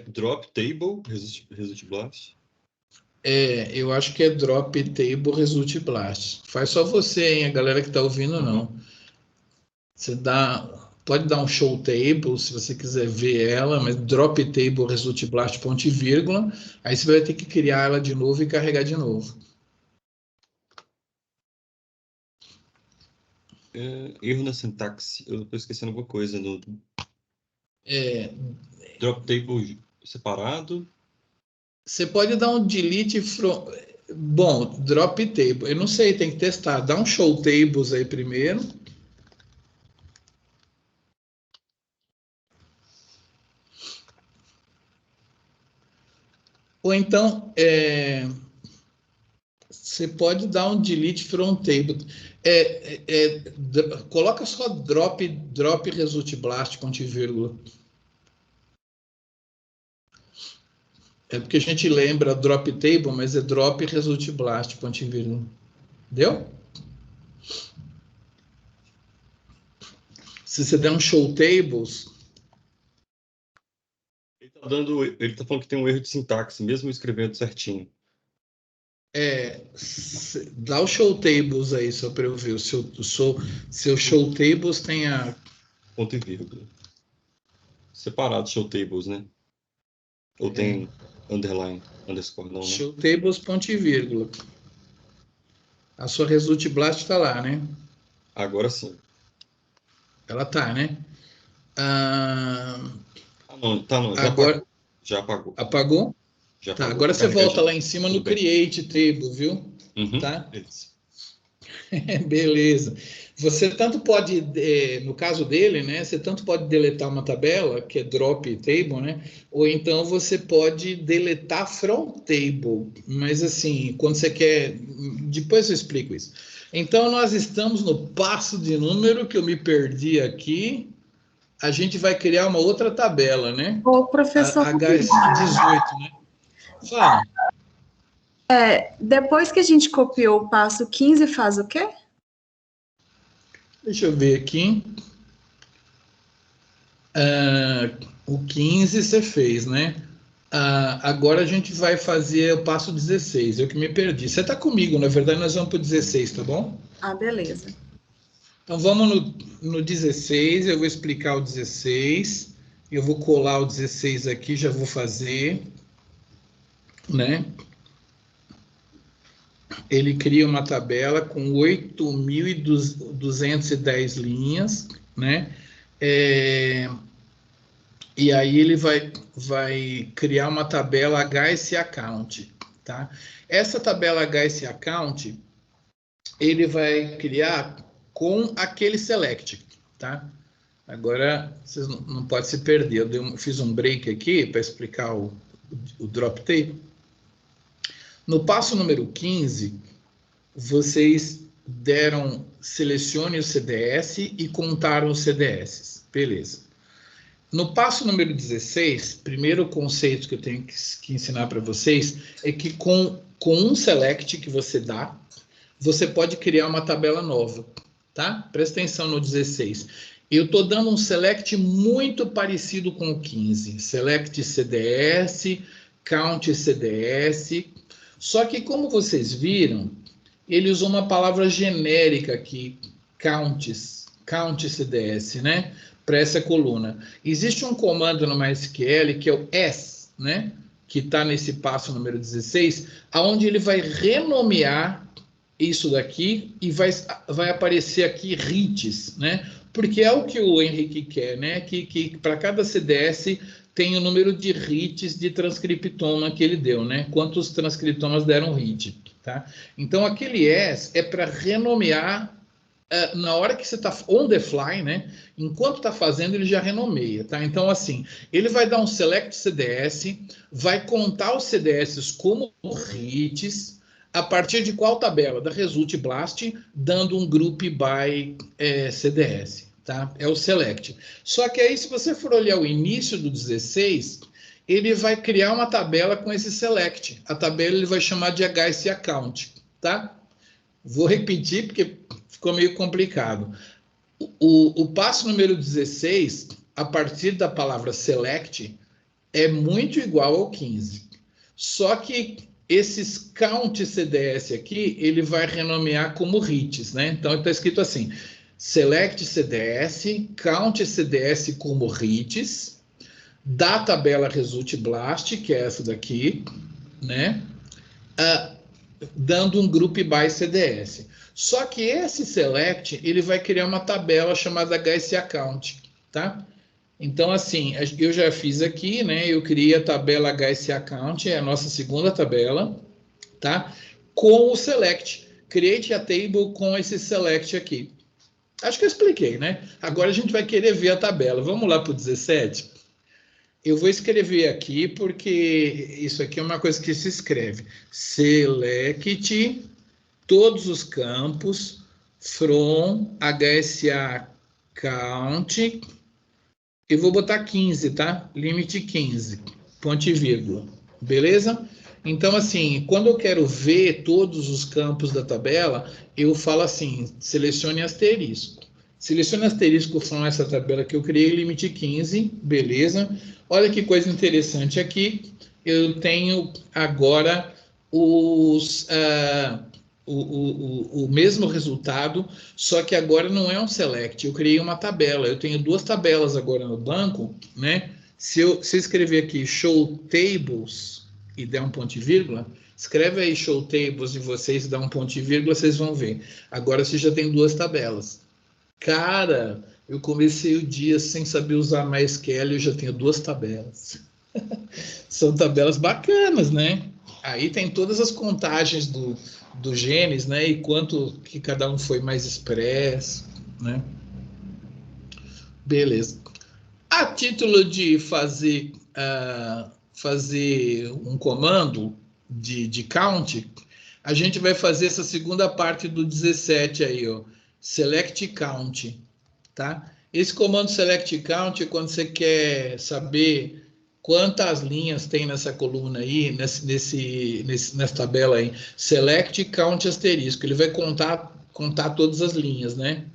Drop table, result blast? Eu acho que é drop table result blast. Faz só você, hein? A galera que está ouvindo, não. Você pode dar um show table, se você quiser ver ela, mas drop table result blast, ponto e vírgula. Aí você vai ter que criar ela de novo e carregar de novo. Erro na sintaxe. Eu estou esquecendo alguma coisa. Drop table separado. Você pode dar um delete from... Bom, drop table. Eu não sei, tem que testar. Dá um show tables aí primeiro. Ou então, você pode dar um delete from table. Coloca só drop result blast, ponto e vírgula. É porque a gente lembra drop table, mas é drop result blast, ponto e vírgula. Deu? Se você der um show tables... Ele está falando que tem um erro de sintaxe, mesmo escrevendo certinho. Dá o show tables aí, só para eu ver. O seu show tables tem a... Ponto e vírgula. Separado show tables, né? Ou tem underline, underscore, não, né? Show tables, ponto e vírgula. A sua result blast está lá, né? Agora sim. Ela tá, né? Não, tá não. Já apagou. Apagou? Já tá, apagou. agora você volta lá em cima no Tudo bem. create table, viu? Uhum, tá? Beleza. Beleza. Você tanto pode, no caso dele, né? Você tanto pode deletar uma tabela, que é drop table, né? Ou então você pode deletar from table. Mas assim, quando você quer... Depois eu explico isso. Então, nós estamos no passo de número, que eu me perdi aqui. A gente vai criar uma outra tabela, né? Ô, professor... HS18, né? Fala. Depois que a gente copiou o passo 15, faz o quê? Deixa eu ver aqui. O 15 você fez, né? Agora a gente vai fazer o passo 16. Eu que me perdi. Você está comigo, na verdade, nós vamos para o 16, tá bom? Beleza. Então vamos no 16, eu vou explicar o 16. Eu vou colar o 16 aqui, já vou fazer, né? Ele cria uma tabela com 8.210 linhas, né? E aí ele vai criar uma tabela HS Account, tá? Essa tabela HS Account, ele vai criar com aquele select, tá? Agora, vocês não podem se perder. Eu fiz um break aqui para explicar o drop table. No passo número 15, vocês selecione o CDS e contaram os CDS. Beleza. No passo número 16, primeiro conceito que eu tenho que ensinar para vocês é que com um select que você dá, você pode criar uma tabela nova, tá? Presta atenção no 16. Eu estou dando um select muito parecido com o 15. Select CDS, count CDS. Só que, como vocês viram, ele usou uma palavra genérica aqui, count CDS, né? Para essa coluna. Existe um comando no MySQL que é o S, né? Que está nesse passo número 16, aonde ele vai renomear isso daqui e vai aparecer aqui hits, né? Porque é o que o Henrique quer, né? Que para cada CDS tem o número de hits de transcriptoma que ele deu, né? Quantos transcriptomas deram hit, tá? Então, aquele S é para renomear na hora que você está on the fly, né? Enquanto está fazendo, ele já renomeia, tá? Então, assim, ele vai dar um select CDS, vai contar os CDS como hits, a partir de qual tabela? Da Result Blast, dando um group by CDS, tá? É o select. Só que aí, se você for olhar o início do 16, ele vai criar uma tabela com esse select. A tabela ele vai chamar de HS Account, tá? Vou repetir, porque ficou meio complicado. O passo número 16, a partir da palavra select, é muito igual ao 15. Só que esses count CDS aqui, ele vai renomear como hits, né? Então, está escrito assim, select CDS, count CDS como hits, da tabela result blast, que é essa daqui, né? Dando um group by CDS. Só que esse select, ele vai criar uma tabela chamada HS Account, tá? Então, assim, eu já fiz aqui, né? Eu criei a tabela HS Account, é a nossa segunda tabela, tá? Com o select. Create a table com esse select aqui. Acho que eu expliquei, né? Agora a gente vai querer ver a tabela. Vamos lá para o 17? Eu vou escrever aqui, porque isso aqui é uma coisa que se escreve. Select todos os campos from HSA count. Eu vou botar 15, tá? Limite 15, ponto e vírgula. Beleza? Então, assim, quando eu quero ver todos os campos da tabela, eu falo assim, selecione asterisco. Selecione asterisco from essa tabela que eu criei, limite 15, beleza? Olha que coisa interessante aqui. Eu tenho agora o mesmo resultado, só que agora não é um select, eu criei uma tabela. Eu tenho duas tabelas agora no banco, né? Se eu escrever aqui show tables e der um ponto e vírgula, escreve aí show tables de vocês e dá um ponto e vírgula, vocês vão ver. Agora você já tem duas tabelas. Cara, eu comecei o dia sem saber usar MySQL e eu já tenho duas tabelas. São tabelas bacanas, né? Aí tem todas as contagens dos genes, né? E quanto que cada um foi mais expresso, né? Beleza. A título de fazer um comando de count, a gente vai fazer essa segunda parte do 17 aí, ó. Select count, tá? Esse comando select count é quando você quer saber quantas linhas tem nessa coluna aí, nessa tabela aí. Select count asterisco. Ele vai contar todas as linhas, né?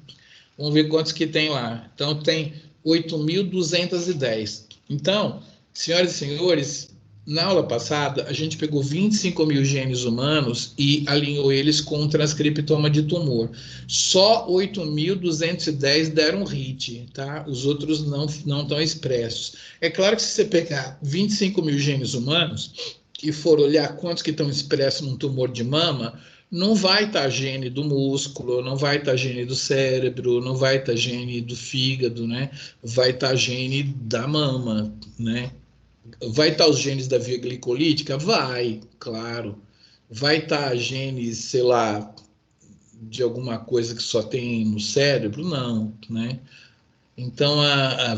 Vamos ver quantos que tem lá. Então, tem 8.210. Então, senhoras e senhores, na aula passada, a gente pegou 25 mil genes humanos e alinhou eles com transcriptoma de tumor. Só 8.210 deram hit, tá? Os outros não estão expressos. É claro que se você pegar 25 mil genes humanos e for olhar quantos que estão expressos num tumor de mama, não vai estar gene do músculo, não vai estar gene do cérebro, não vai estar gene do fígado, né? Vai estar gene da mama, né? Vai estar os genes da via glicolítica? Vai, claro. Vai estar genes, sei lá, de alguma coisa que só tem no cérebro? Não, né? Então,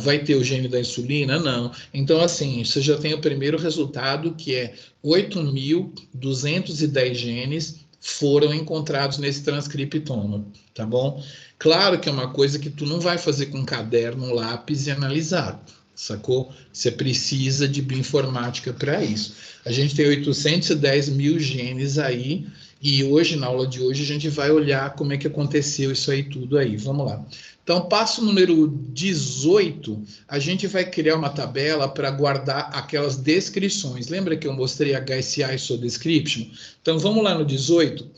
vai ter o gene da insulina? Não. Então, assim, você já tem o primeiro resultado, que é 8.210 genes foram encontrados nesse transcriptoma, tá bom? Claro que é uma coisa que tu não vai fazer com caderno, lápis e analisar, sacou? Você precisa de bioinformática para isso. A gente tem 810 mil genes aí, e hoje, na aula de hoje, a gente vai olhar como é que aconteceu isso aí tudo aí. Vamos lá. Então, passo número 18, a gente vai criar uma tabela para guardar aquelas descrições. Lembra que eu mostrei HSA e sua description? Então, vamos lá no 18.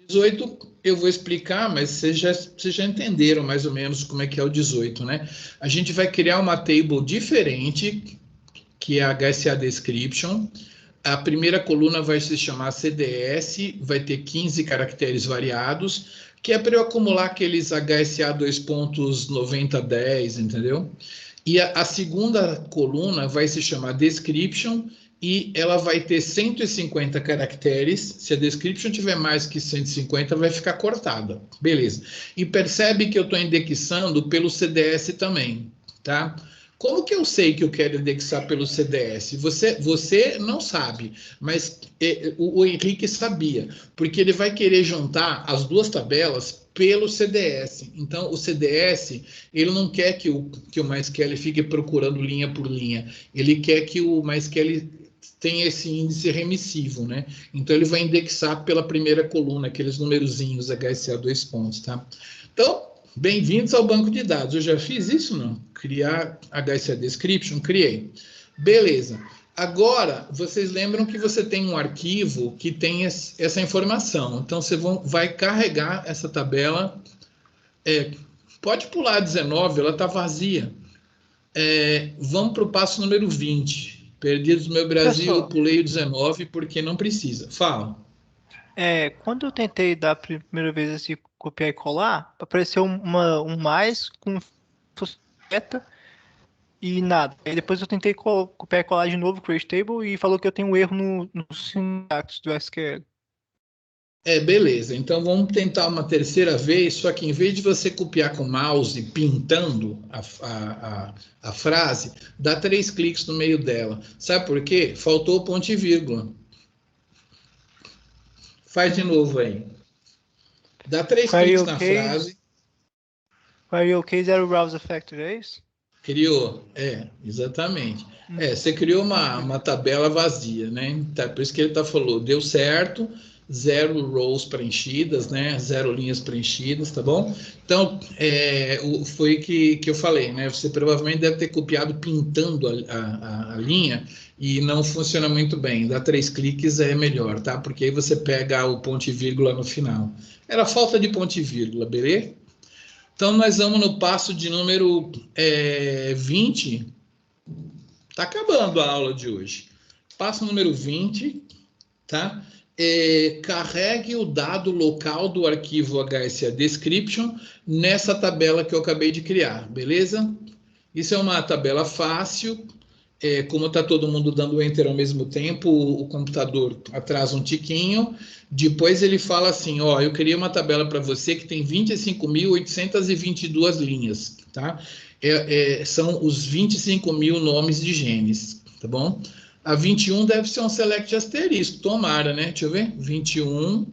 18 eu vou explicar, mas vocês já entenderam mais ou menos como é que é o 18, né? A gente vai criar uma table diferente, que é a HSA description. A primeira coluna vai se chamar CDS, vai ter 15 caracteres variados, que é para eu acumular aqueles HSA 2.9010, entendeu? E a segunda coluna vai se chamar Description, e ela vai ter 150 caracteres. Se a Description tiver mais que 150, vai ficar cortada. Beleza. E percebe que eu estou indexando pelo CDS também, tá? Como que eu sei que eu quero indexar pelo CDS? Você não sabe, mas o Henrique sabia, porque ele vai querer juntar as duas tabelas pelo CDS. Então, o CDS, ele não quer que o MySQL fique procurando linha por linha. Ele quer que o MySQL tenha esse índice remissivo, né? Então, ele vai indexar pela primeira coluna, aqueles numerozinhos, HSA 2 pontos, tá? Então, bem-vindos ao banco de dados. Eu já fiz isso, não? Criar HSA Description? Criei. Beleza. Agora, vocês lembram que você tem um arquivo que tem essa informação. Então, você vai carregar essa tabela. Pode pular a 19, ela está vazia. Vamos para o passo número 20. Perdidos no meu Brasil, eu pulei o 19 porque não precisa. Fala. Quando eu tentei da primeira vez esse copiar e colar, apareceu um mais com beta e nada. Aí depois eu tentei copiar e colar de novo o create table e falou que eu tenho um erro no sintaxe do SQL. Beleza. Então vamos tentar uma terceira vez, só que em vez de você copiar com o mouse pintando a frase, dá 3 cliques no meio dela. Sabe por quê? Faltou o ponto e vírgula. Faz de novo aí. Dá 3 cliques na frase. OK zero browser factory, é isso? Criou, exatamente. Você criou uma tabela vazia, né? Tá, por isso que ele falou, deu certo, 0 rows preenchidas, né? 0 linhas preenchidas, tá bom? Então, foi que eu falei, né? Você provavelmente deve ter copiado pintando a linha e não funciona muito bem. Dá 3 cliques é melhor, tá? Porque aí você pega o ponto e vírgula no final. Era falta de ponto e vírgula, beleza? Então, nós vamos no passo de número 20. Está acabando a aula de hoje. Passo número 20, tá? Carregue o dado local do arquivo HSA Description nessa tabela que eu acabei de criar, beleza? Isso é uma tabela fácil. como está todo mundo dando enter ao mesmo tempo, o computador atrasa um tiquinho. Depois ele fala assim, ó, eu criei uma tabela para você que tem 25.822 linhas, tá? São os 25.000 nomes de genes, tá bom? A 21 deve ser um select asterisco, tomara, né? Deixa eu ver, 21,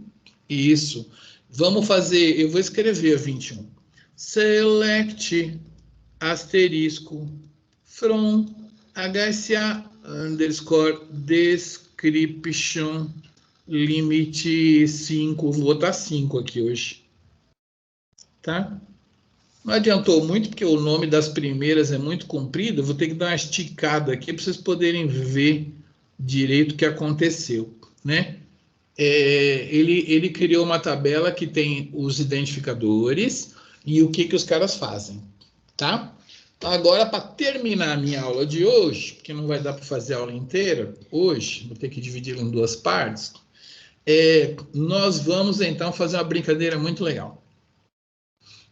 isso. Vamos fazer, eu vou escrever a 21. Select asterisco from HSA underscore description limite 5. Vou botar 5 aqui hoje. Tá? Não adiantou muito, porque o nome das primeiras é muito comprido. Eu vou ter que dar uma esticada aqui para vocês poderem ver direito o que aconteceu, né? Ele criou uma tabela que tem os identificadores e o que os caras fazem, tá? Agora, para terminar a minha aula de hoje, porque não vai dar para fazer a aula inteira hoje, vou ter que dividi-la em 2 partes, nós vamos, então, fazer uma brincadeira muito legal.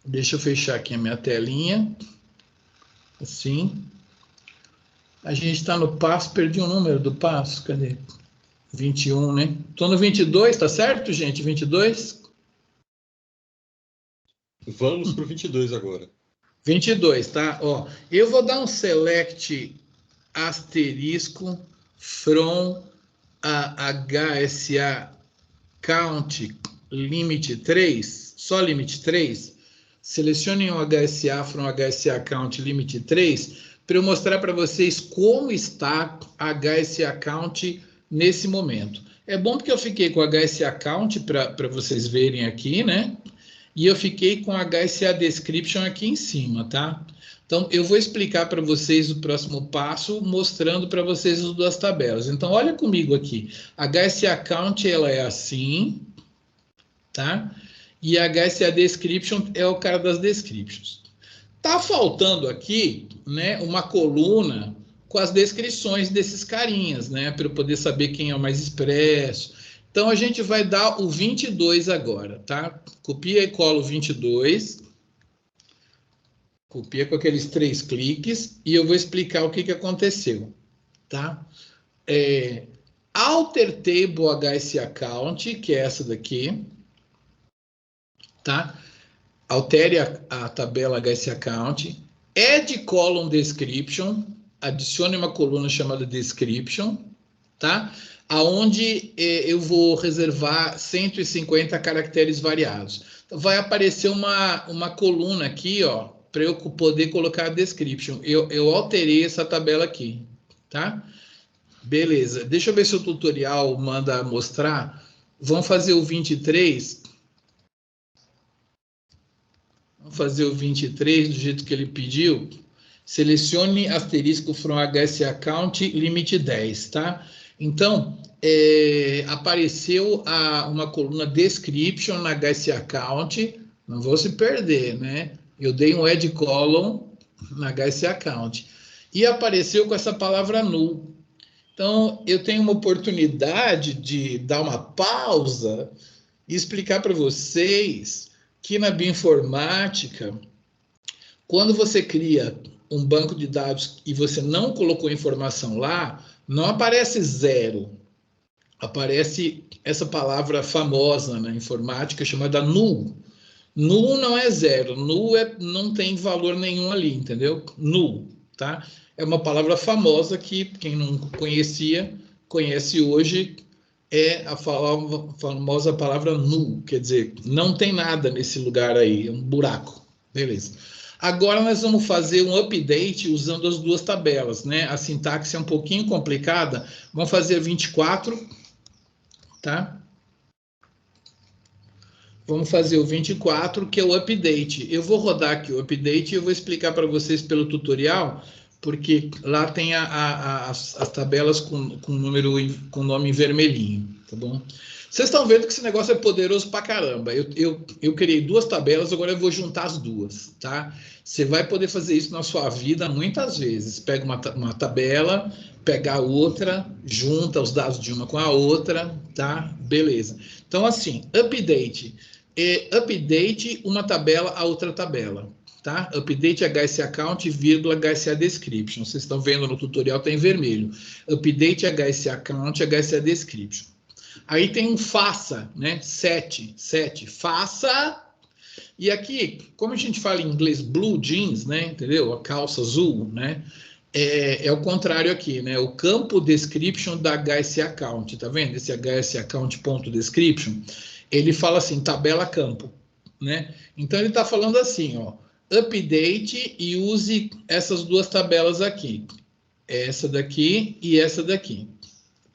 Deixa eu fechar aqui a minha telinha, assim. A gente está no passo, perdi o número do passo, cadê? 21, né? Estou no 22, tá certo, gente? 22? Vamos para o 22 agora. 22, tá? Ó, eu vou dar um select asterisco from a HSA count limite 3, só limite 3. Selecione um HSA from HSA count limite 3 para eu mostrar para vocês como está a HSA count nesse momento. É bom porque eu fiquei com a HSA count para vocês verem aqui, né? E eu fiquei com a HSA description aqui em cima, tá? Então, eu vou explicar para vocês o próximo passo, mostrando para vocês as 2 tabelas. Então, olha comigo aqui. A HSA count, ela é assim, tá? E a HSA description é o cara das descriptions. Tá faltando aqui, né, uma coluna com as descrições desses carinhas, né? Para eu poder saber quem é o mais expresso. Então, a gente vai dar o 22 agora, tá? Copia e cola o 22. Copia com aqueles 3 cliques e eu vou explicar o que aconteceu, tá? Alter Table HSA Count, que é essa daqui, tá? Altere a tabela HSA Count. Add Column Description, adicione uma coluna chamada Description, tá? Aonde eu vou reservar 150 caracteres variados. Então, vai aparecer uma coluna aqui, ó, para eu poder colocar a description. Eu alterei essa tabela aqui, tá? Beleza. Deixa eu ver se o tutorial manda mostrar. Vamos fazer o 23. Vamos fazer o 23 do jeito que ele pediu. Selecione asterisco from HSA count limite 10, tá? Então, apareceu uma coluna description na HSA count, não vou se perder, né? Eu dei um add column na HSA count e apareceu com essa palavra null. Então, eu tenho uma oportunidade de dar uma pausa e explicar para vocês que na bioinformática, quando você cria um banco de dados e você não colocou informação lá, não aparece 0, aparece essa palavra famosa na informática chamada null. Null não é 0, null não tem valor nenhum ali, entendeu? Null, tá? É uma palavra famosa que quem não conhecia, conhece hoje, é a famosa palavra null, quer dizer, não tem nada nesse lugar aí, é um buraco, beleza. Agora nós vamos fazer um update usando as 2 tabelas, né? A sintaxe é um pouquinho complicada. Vamos fazer 24, tá? Vamos fazer o 24, que é o update. Eu vou rodar aqui o update e eu vou explicar para vocês pelo tutorial, porque lá tem as tabelas com número, com nome em vermelhinho, tá bom? Vocês estão vendo que esse negócio é poderoso pra caramba. Eu criei 2 tabelas, agora eu vou juntar as 2, tá? Você vai poder fazer isso na sua vida muitas vezes. Pega uma tabela, pega a outra, junta os dados de uma com a outra, tá? Beleza. Então, assim, update. Update uma tabela a outra tabela, tá? Update HSA count, vírgula, HSA description. Vocês estão vendo no tutorial, está em vermelho. Update HSA count, HSA description. Aí tem um faça, né? 7, faça. E aqui, como a gente fala em inglês blue jeans, né? Entendeu? A calça azul, né? É o contrário aqui, né? O campo description da HSA count, tá vendo? Esse HSA count.description, ele fala assim, tabela campo, né? Então ele está falando assim, ó, update e use essas duas tabelas aqui, essa daqui e essa daqui,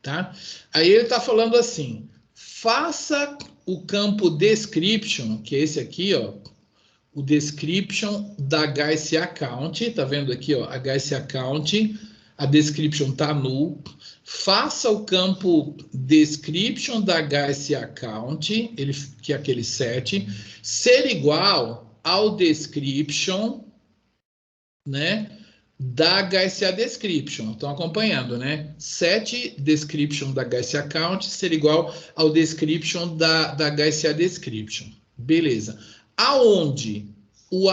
tá? Aí ele está falando assim, faça o campo description, que é esse aqui, ó, o description da HSA count, tá vendo aqui, ó, HSA count, a description tá null, faça o campo description da HSA count, que é aquele 7, ser igual ao description, né, da HSA description. Estão acompanhando, né? 7 description da HSA count ser igual ao description da HSA description. Beleza. Aonde o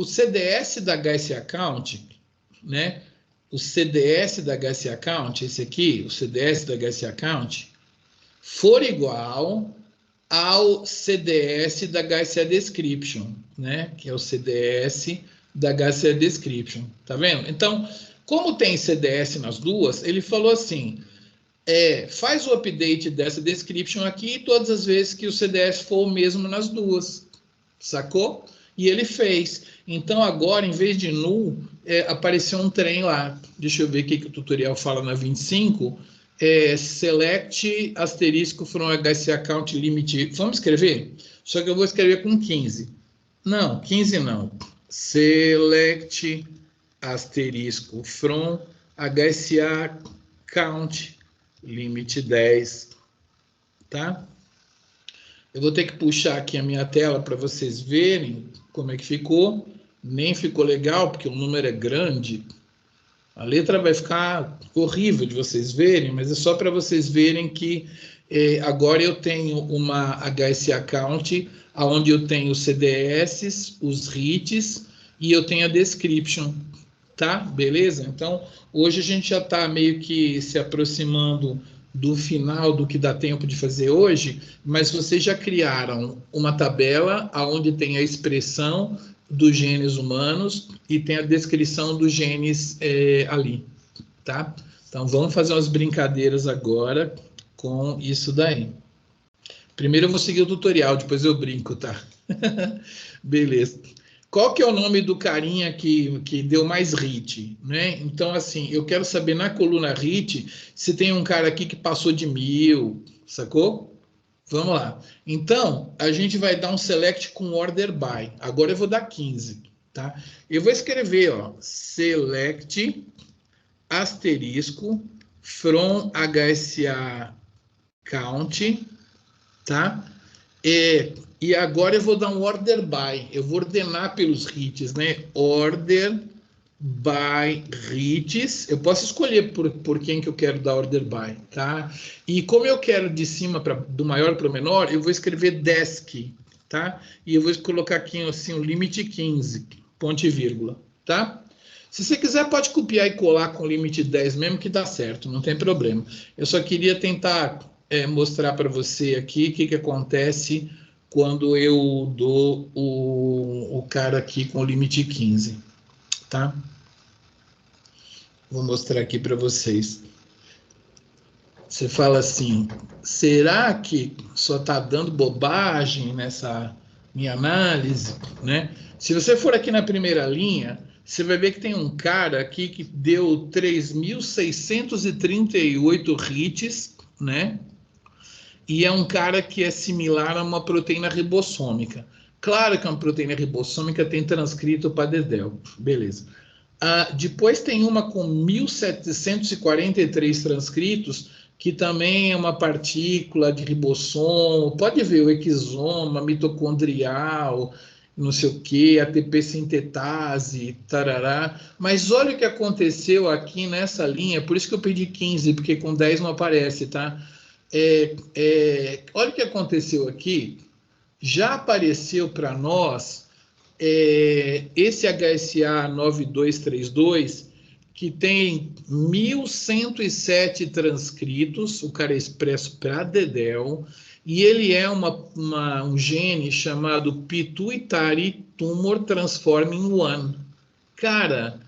CDS da HSA count, né? O CDS da HSA count, esse aqui, o CDS da HSA count, for igual ao CDS da HSA description, né? Que é o CDS da HSA description, tá vendo? Então, como tem CDS nas duas, ele falou assim, faz o update dessa description aqui todas as vezes que o CDS for o mesmo nas duas, sacou? E ele fez. Então, agora, em vez de null, apareceu um trem lá. Deixa eu ver o que o tutorial fala na 25. Select asterisco from HSA count limit. Vamos escrever? Só que eu vou escrever com 15. Não, 15 não. Select asterisco from HSA count limit 10. Tá? Eu vou ter que puxar aqui a minha tela para vocês verem como é que ficou. Nem ficou legal, porque o número é grande. A letra vai ficar horrível de vocês verem, mas é só para vocês verem que agora eu tenho uma HSA count, onde eu tenho os CDS, os hits, e eu tenho a description, tá? Beleza? Então, hoje a gente já está meio que se aproximando do final do que dá tempo de fazer hoje, mas vocês já criaram uma tabela onde tem a expressão dos genes humanos e tem a descrição dos genes ali, tá? Então, vamos fazer umas brincadeiras agora com isso daí. Primeiro eu vou seguir o tutorial, depois eu brinco, tá? Beleza. Qual que é o nome do carinha que deu mais hit, né? Então, assim, eu quero saber na coluna hit se tem um cara aqui que passou de 1000, sacou? Vamos lá. Então, a gente vai dar um select com order by. Agora eu vou dar 15, tá? Eu vou escrever, ó, select asterisco from HSA count, tá? E agora eu vou dar um order by. Eu vou ordenar pelos hits, né? Order by hits. Eu posso escolher por quem que eu quero dar order by, tá? E como eu quero de cima do maior para o menor, eu vou escrever desk, tá? E eu vou colocar aqui assim o limite 15, ponto e vírgula, tá? Se você quiser, pode copiar e colar com o limite 10 mesmo, que dá certo, não tem problema. Eu só queria tentar mostrar para você aqui o que acontece quando eu dou o cara aqui com o limite 15, tá? Vou mostrar aqui para vocês. Você fala assim, será que só está dando bobagem nessa minha análise, né? Se você for aqui na primeira linha, você vai ver que tem um cara aqui que deu 3.638 hits, né? E é um cara que é similar a uma proteína ribossômica. Claro que uma proteína ribossômica tem transcrito para dedéu. Beleza. Depois tem uma com 1.743 transcritos, que também é uma partícula de ribossomo. Pode ver o exoma, mitocondrial, não sei o que, ATP sintetase, tarará. Mas olha o que aconteceu aqui nessa linha, por isso que eu pedi 15, porque com 10 não aparece, tá? Olha o que aconteceu aqui. Já apareceu para nós esse HSA 9232, que tem 1.107 transcritos, o cara é expresso para dedéu, e ele é um gene chamado Pituitary Tumor Transforming 1. Cara,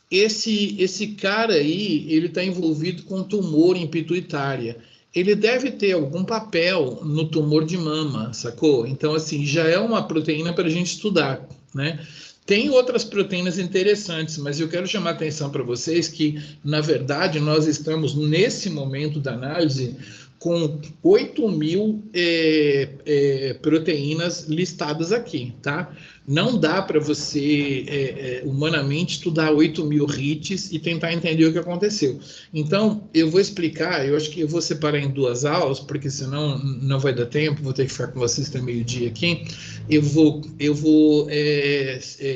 esse cara aí, ele está envolvido com tumor em pituitária. Ele deve ter algum papel no tumor de mama, sacou? Então, assim, já é uma proteína para a gente estudar, né? Tem outras proteínas interessantes, mas eu quero chamar a atenção para vocês que, na verdade, nós estamos, nesse momento da análise, com 8.000 proteínas listadas aqui, tá? Não dá para você, humanamente, estudar 8.000 hits e tentar entender o que aconteceu. Então, eu vou explicar, eu acho que eu vou separar em 2 aulas, porque senão não vai dar tempo, vou ter que ficar com vocês até meio-dia aqui. Eu vou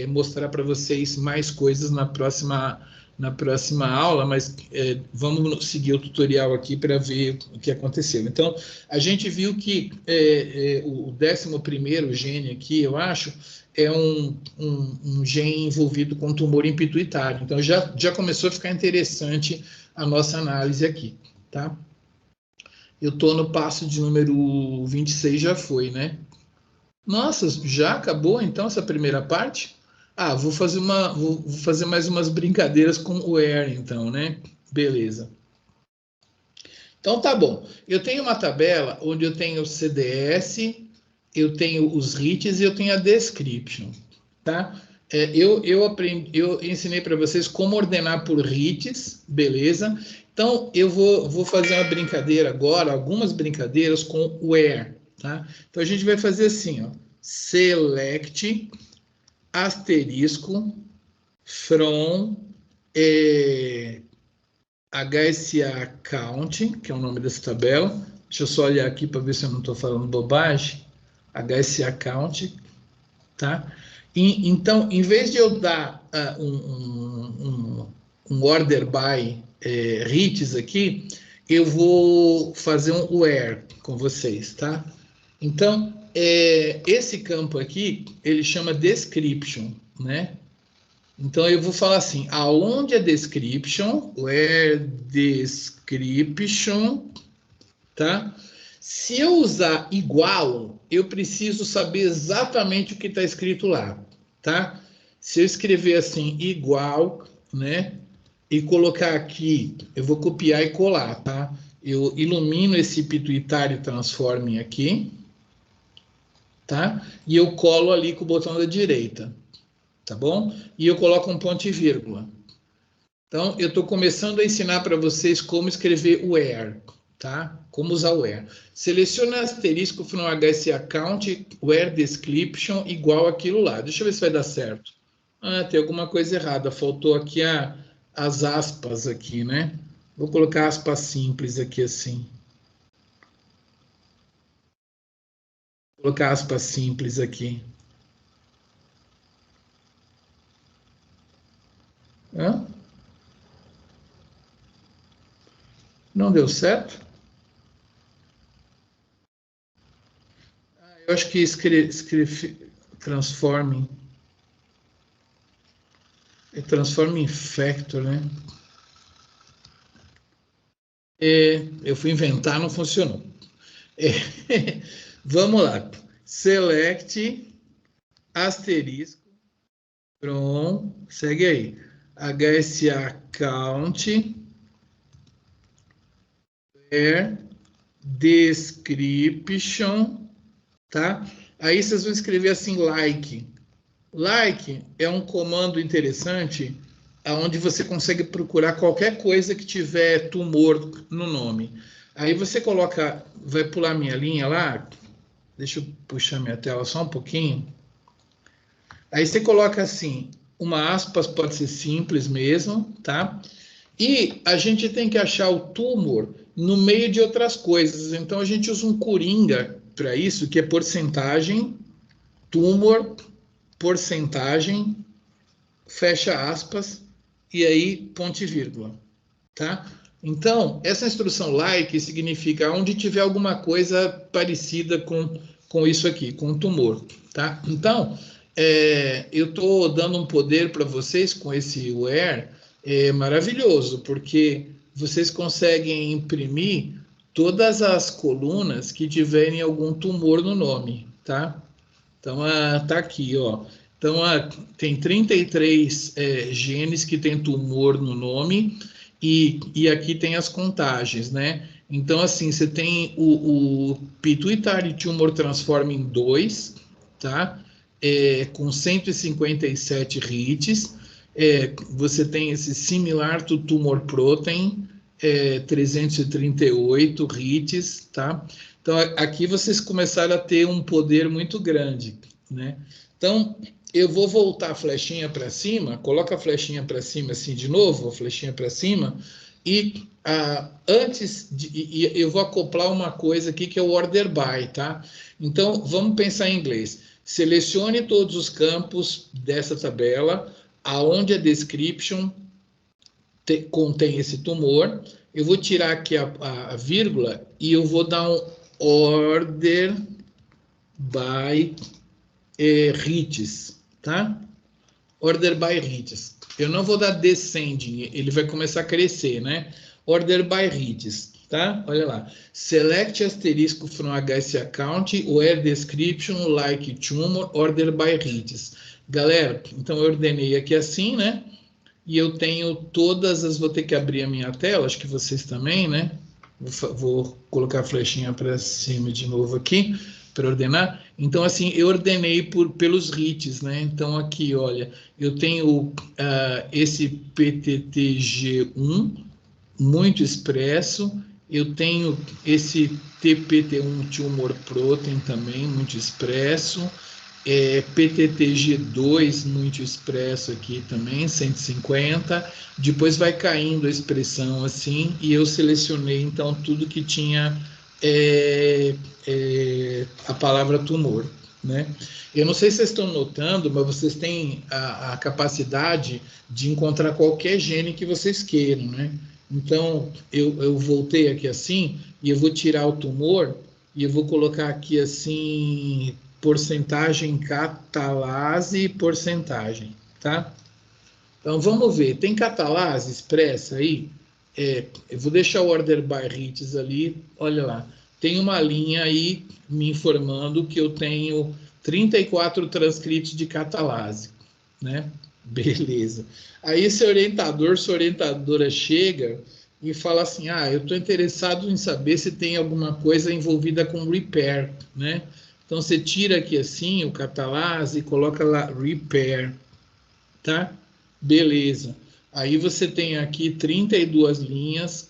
mostrar para vocês mais coisas na próxima aula, mas vamos seguir o tutorial aqui para ver o que aconteceu. Então, a gente viu que o 11º gene aqui, eu acho, é um gene envolvido com tumor em pituitário. Então, já começou a ficar interessante a nossa análise aqui, tá? Eu estou no passo de número 26, já foi, né? Nossa, já acabou, então, essa primeira parte? Vou fazer mais umas brincadeiras com o where, então, né? Beleza. Então, tá bom. Eu tenho uma tabela onde eu tenho o CDS, eu tenho os hits e eu tenho a description, tá? Eu ensinei para vocês como ordenar por hits, beleza? Então, eu vou fazer uma brincadeira agora, algumas brincadeiras com where, tá? Então, a gente vai fazer assim, ó. Select asterisco from HSA count, que é o nome dessa tabela. Deixa eu só olhar aqui para ver se eu não estou falando bobagem. HSA count, tá? Então, em vez de eu dar um order by hits aqui, eu vou fazer um where com vocês, tá? Então, esse campo aqui, ele chama description, né? Então, eu vou falar assim, aonde é description, where description, tá? Se eu usar igual, eu preciso saber exatamente o que está escrito lá, tá? Se eu escrever assim, igual, né? E colocar aqui, eu vou copiar e colar, tá? Eu ilumino esse pituitário transforming aqui, tá? E eu colo ali com o botão da direita, tá bom? E eu coloco um ponto e vírgula. Então, eu estou começando a ensinar para vocês como escrever where, tá? Como usar where. Seleciona asterisco from HSA count, where description igual aquilo lá. Deixa eu ver se vai dar certo. Tem alguma coisa errada. Faltou aqui as aspas aqui, né? Vou colocar aspas simples aqui assim. Vou colocar aspas simples aqui. Não deu certo? Eu acho que transforming factor, né? Eu fui inventar, não funcionou. Vamos lá. Select asterisco from, segue aí, HSA count where description, tá? Aí vocês vão escrever assim, like. Like é um comando interessante onde você consegue procurar qualquer coisa que tiver tumor no nome. Aí você coloca, vai pular minha linha lá, deixa eu puxar minha tela só um pouquinho. Aí você coloca assim, uma aspas pode ser simples mesmo, tá? E a gente tem que achar o tumor no meio de outras coisas. Então a gente usa um coringa para isso, que é porcentagem, tumor, porcentagem, fecha aspas, e aí ponto e vírgula, tá? Então, essa instrução like significa onde tiver alguma coisa parecida com isso aqui, com tumor, tá? Então, eu estou dando um poder para vocês com esse Where maravilhoso, porque vocês conseguem imprimir todas as colunas que tiverem algum tumor no nome, tá? Então, tá aqui, ó. Então, tem 33 genes que tem tumor no nome e aqui tem as contagens, né? Então, assim, você tem o Pituitary Tumor Transforming 2, tá? Com 157 hits. Você tem esse Similar to Tumor Protein, 338 hits, tá? Então, aqui vocês começaram a ter um poder muito grande, né? Então, eu vou voltar a flechinha para cima, coloca a flechinha para cima assim de novo, a flechinha para cima, e eu vou acoplar uma coisa aqui que é o Order By, tá? Então, vamos pensar em inglês. Selecione todos os campos dessa tabela, aonde a description contém esse tumor. Eu vou tirar aqui a vírgula e eu vou dar um Order By hits, tá? Order by hits. Eu não vou dar descending, ele vai começar a crescer, né? Order by hits, tá? Olha lá. Select asterisco from HS account, where description like tumor, order by hits. Galera, então eu ordenei aqui assim, né? E eu tenho todas as... Vou ter que abrir a minha tela, acho que vocês também, né? Vou colocar a flechinha para cima de novo aqui, para ordenar. Então, assim, eu ordenei pelos hits, né? Então, aqui, olha, eu tenho esse PTTG1 muito expresso, eu tenho esse TPT1 Tumor Protein também muito expresso, PTTG2 muito expresso aqui também, 150, depois vai caindo a expressão assim, e eu selecionei, então, tudo que tinha a palavra tumor, né? Eu não sei se vocês estão notando, mas vocês têm a capacidade de encontrar qualquer gene que vocês queiram, né? Então, eu voltei aqui assim, e eu vou tirar o tumor, e eu vou colocar aqui assim, porcentagem catalase e porcentagem, tá? Então, vamos ver, tem catalase expressa aí? Eu vou deixar o Order by hits ali, olha lá. Tem uma linha aí me informando que eu tenho 34 transcritos de catalase, né? Beleza. Aí esse orientador, sua orientadora chega e fala assim, eu estou interessado em saber se tem alguma coisa envolvida com repair, né? Então você tira aqui assim o catalase e coloca lá repair, tá? Beleza. Aí você tem aqui 32 linhas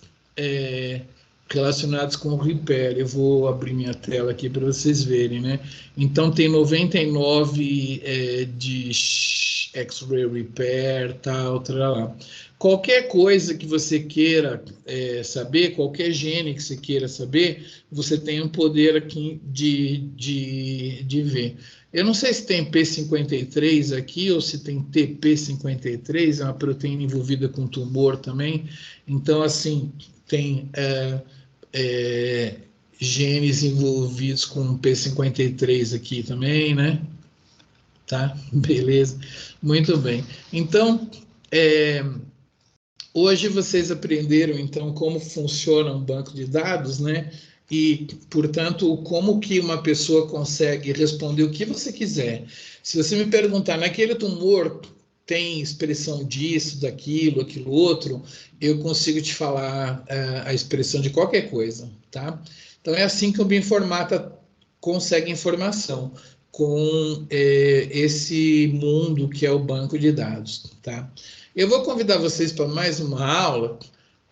relacionadas com o repair. Eu vou abrir minha tela aqui para vocês verem, né? Então tem 99 de X-ray repair, tal, lá. Qualquer coisa que você queira saber, qualquer gene que você queira saber, você tem um poder aqui de ver. Eu não sei se tem P53 aqui ou se tem TP53, é uma proteína envolvida com tumor também. Então, assim, tem genes envolvidos com P53 aqui também, né? Tá? Beleza. Muito bem. Então, hoje vocês aprenderam, então, como funciona um banco de dados, né? E, portanto, como que uma pessoa consegue responder o que você quiser. Se você me perguntar, naquele tumor tem expressão disso, daquilo, aquilo outro, eu consigo te falar a expressão de qualquer coisa, tá? Então, é assim que o Bioinformata consegue informação, com esse mundo que é o banco de dados, tá? Eu vou convidar vocês para mais uma aula,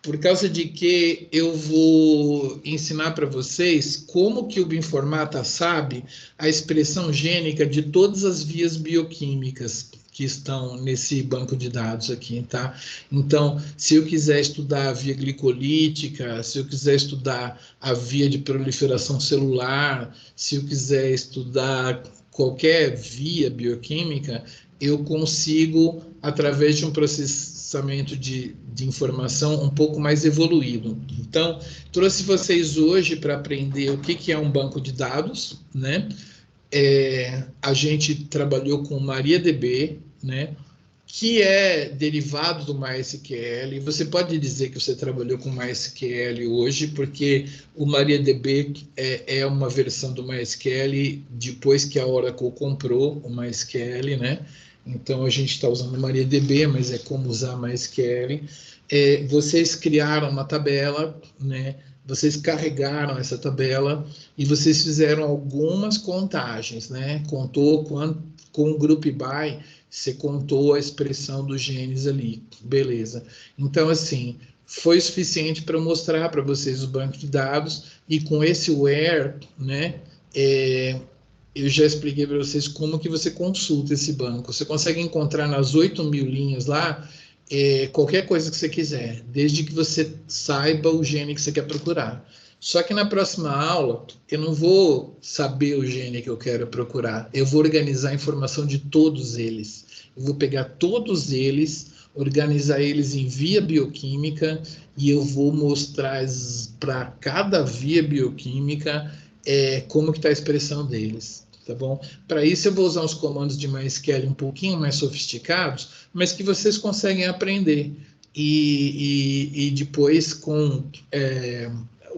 por causa de que eu vou ensinar para vocês como que o Bioinformata sabe a expressão gênica de todas as vias bioquímicas que estão nesse banco de dados aqui, tá? Então, se eu quiser estudar a via glicolítica, se eu quiser estudar a via de proliferação celular, se eu quiser estudar qualquer via bioquímica, eu consigo, através de um processamento de informação um pouco mais evoluído. Então, trouxe vocês hoje para aprender o que é um banco de dados, né? a gente trabalhou com MariaDB, né, que é derivado do MySQL. Você pode dizer que você trabalhou com MySQL hoje, porque o MariaDB é uma versão do MySQL depois que a Oracle comprou o MySQL, né? Então, a gente está usando o MariaDB, mas é como usar MySQL. Vocês criaram uma tabela, né? Vocês carregaram essa tabela e vocês fizeram algumas contagens, né? Contou com o Group By, você contou a expressão dos genes ali, beleza. Então, assim, foi suficiente para mostrar para vocês o banco de dados, e com esse where, né, eu já expliquei para vocês como que você consulta esse banco. Você consegue encontrar nas 8.000 linhas lá, qualquer coisa que você quiser, desde que você saiba o gene que você quer procurar. Só que na próxima aula, eu não vou saber o gene que eu quero procurar, eu vou organizar a informação de todos eles. Eu vou pegar todos eles, organizar eles em via bioquímica, e eu vou mostrar para cada via bioquímica como que está a expressão deles, tá bom? Para isso eu vou usar os comandos de MySQL um pouquinho mais sofisticados, mas que vocês conseguem aprender. E depois com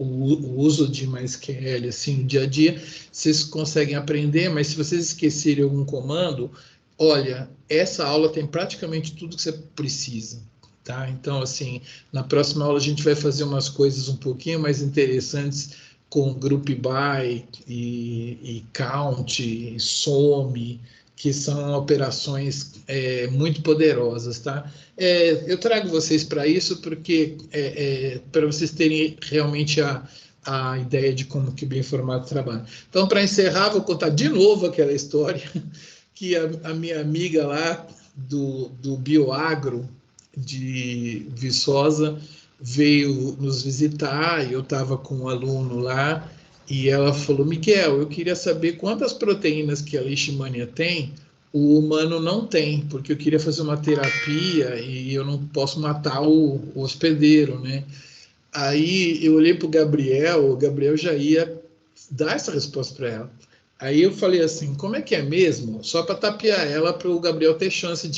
o uso de MySQL assim, no dia a dia, vocês conseguem aprender, mas se vocês esquecerem algum comando, olha, essa aula tem praticamente tudo que você precisa, tá? Então, assim, na próxima aula a gente vai fazer umas coisas um pouquinho mais interessantes com Group By e Count, e Some, que são operações muito poderosas, tá? Eu trago vocês para isso porque para vocês terem realmente a ideia de como que o bioinformático trabalha. Então, para encerrar, vou contar de novo aquela história que a minha amiga lá do Bioagro de Viçosa veio nos visitar, e eu estava com um aluno lá, e ela falou: Miguel, eu queria saber quantas proteínas que a leishmania tem, o humano não tem, porque eu queria fazer uma terapia e eu não posso matar o hospedeiro, né? Aí eu olhei para o Gabriel já ia dar essa resposta para ela. Aí eu falei assim, como é que é mesmo? Só para tapear ela, para o Gabriel ter chance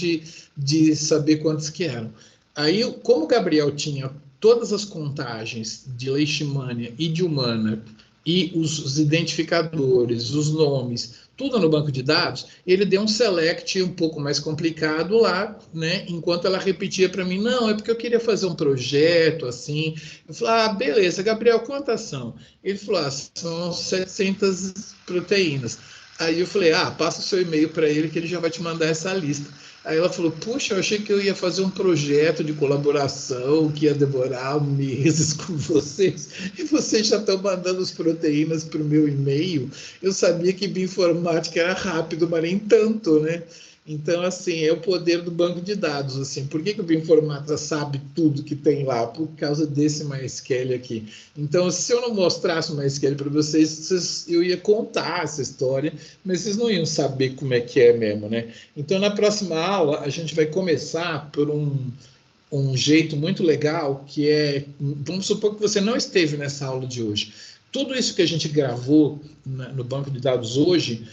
de saber quantos que eram. Aí, como o Gabriel tinha todas as contagens de leishmania e de humana, e os identificadores, os nomes, tudo no banco de dados, ele deu um select um pouco mais complicado lá, né? Enquanto ela repetia para mim, não, é porque eu queria fazer um projeto assim. Eu falei, beleza, Gabriel, quantas são? Ele falou, são 700 proteínas. Aí eu falei, passa o seu e-mail para ele que ele já vai te mandar essa lista. Aí ela falou, puxa, eu achei que eu ia fazer um projeto de colaboração que ia demorar meses com vocês, e vocês já estão mandando as proteínas para o meu e-mail. Eu sabia que bioinformática era rápido, mas nem tanto, né? Então, assim, é o poder do banco de dados, assim. Por que o bioinformática sabe tudo que tem lá? Por causa desse MySQL aqui. Então, se eu não mostrasse o MySQL para vocês, eu ia contar essa história, mas vocês não iam saber como é que é mesmo, né? Então, na próxima aula, a gente vai começar por um jeito muito legal, que é, vamos supor que você não esteve nessa aula de hoje. Tudo isso que a gente gravou no banco de dados hoje,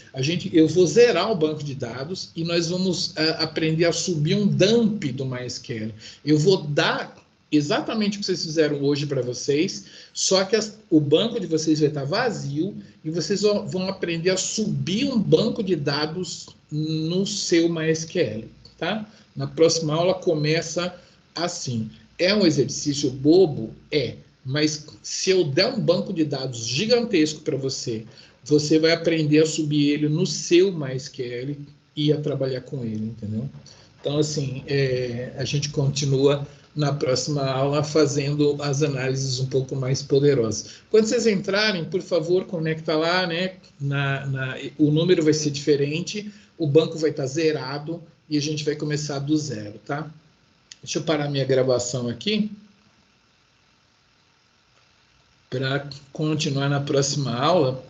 eu vou zerar o banco de dados e nós vamos aprender a subir um dump do MySQL. Eu vou dar exatamente o que vocês fizeram hoje para vocês, só que o banco de vocês vai estar vazio e vocês vão aprender a subir um banco de dados no seu MySQL, tá? Na próxima aula começa assim. É um exercício bobo? Mas se eu der um banco de dados gigantesco para você, você vai aprender a subir ele no seu MySQL e a trabalhar com ele, entendeu? Então, assim, a gente continua na próxima aula fazendo as análises um pouco mais poderosas. Quando vocês entrarem, por favor, conecta lá, né? O número vai ser diferente, o banco vai estar zerado e a gente vai começar do zero, tá? Deixa eu parar minha gravação aqui para continuar na próxima aula.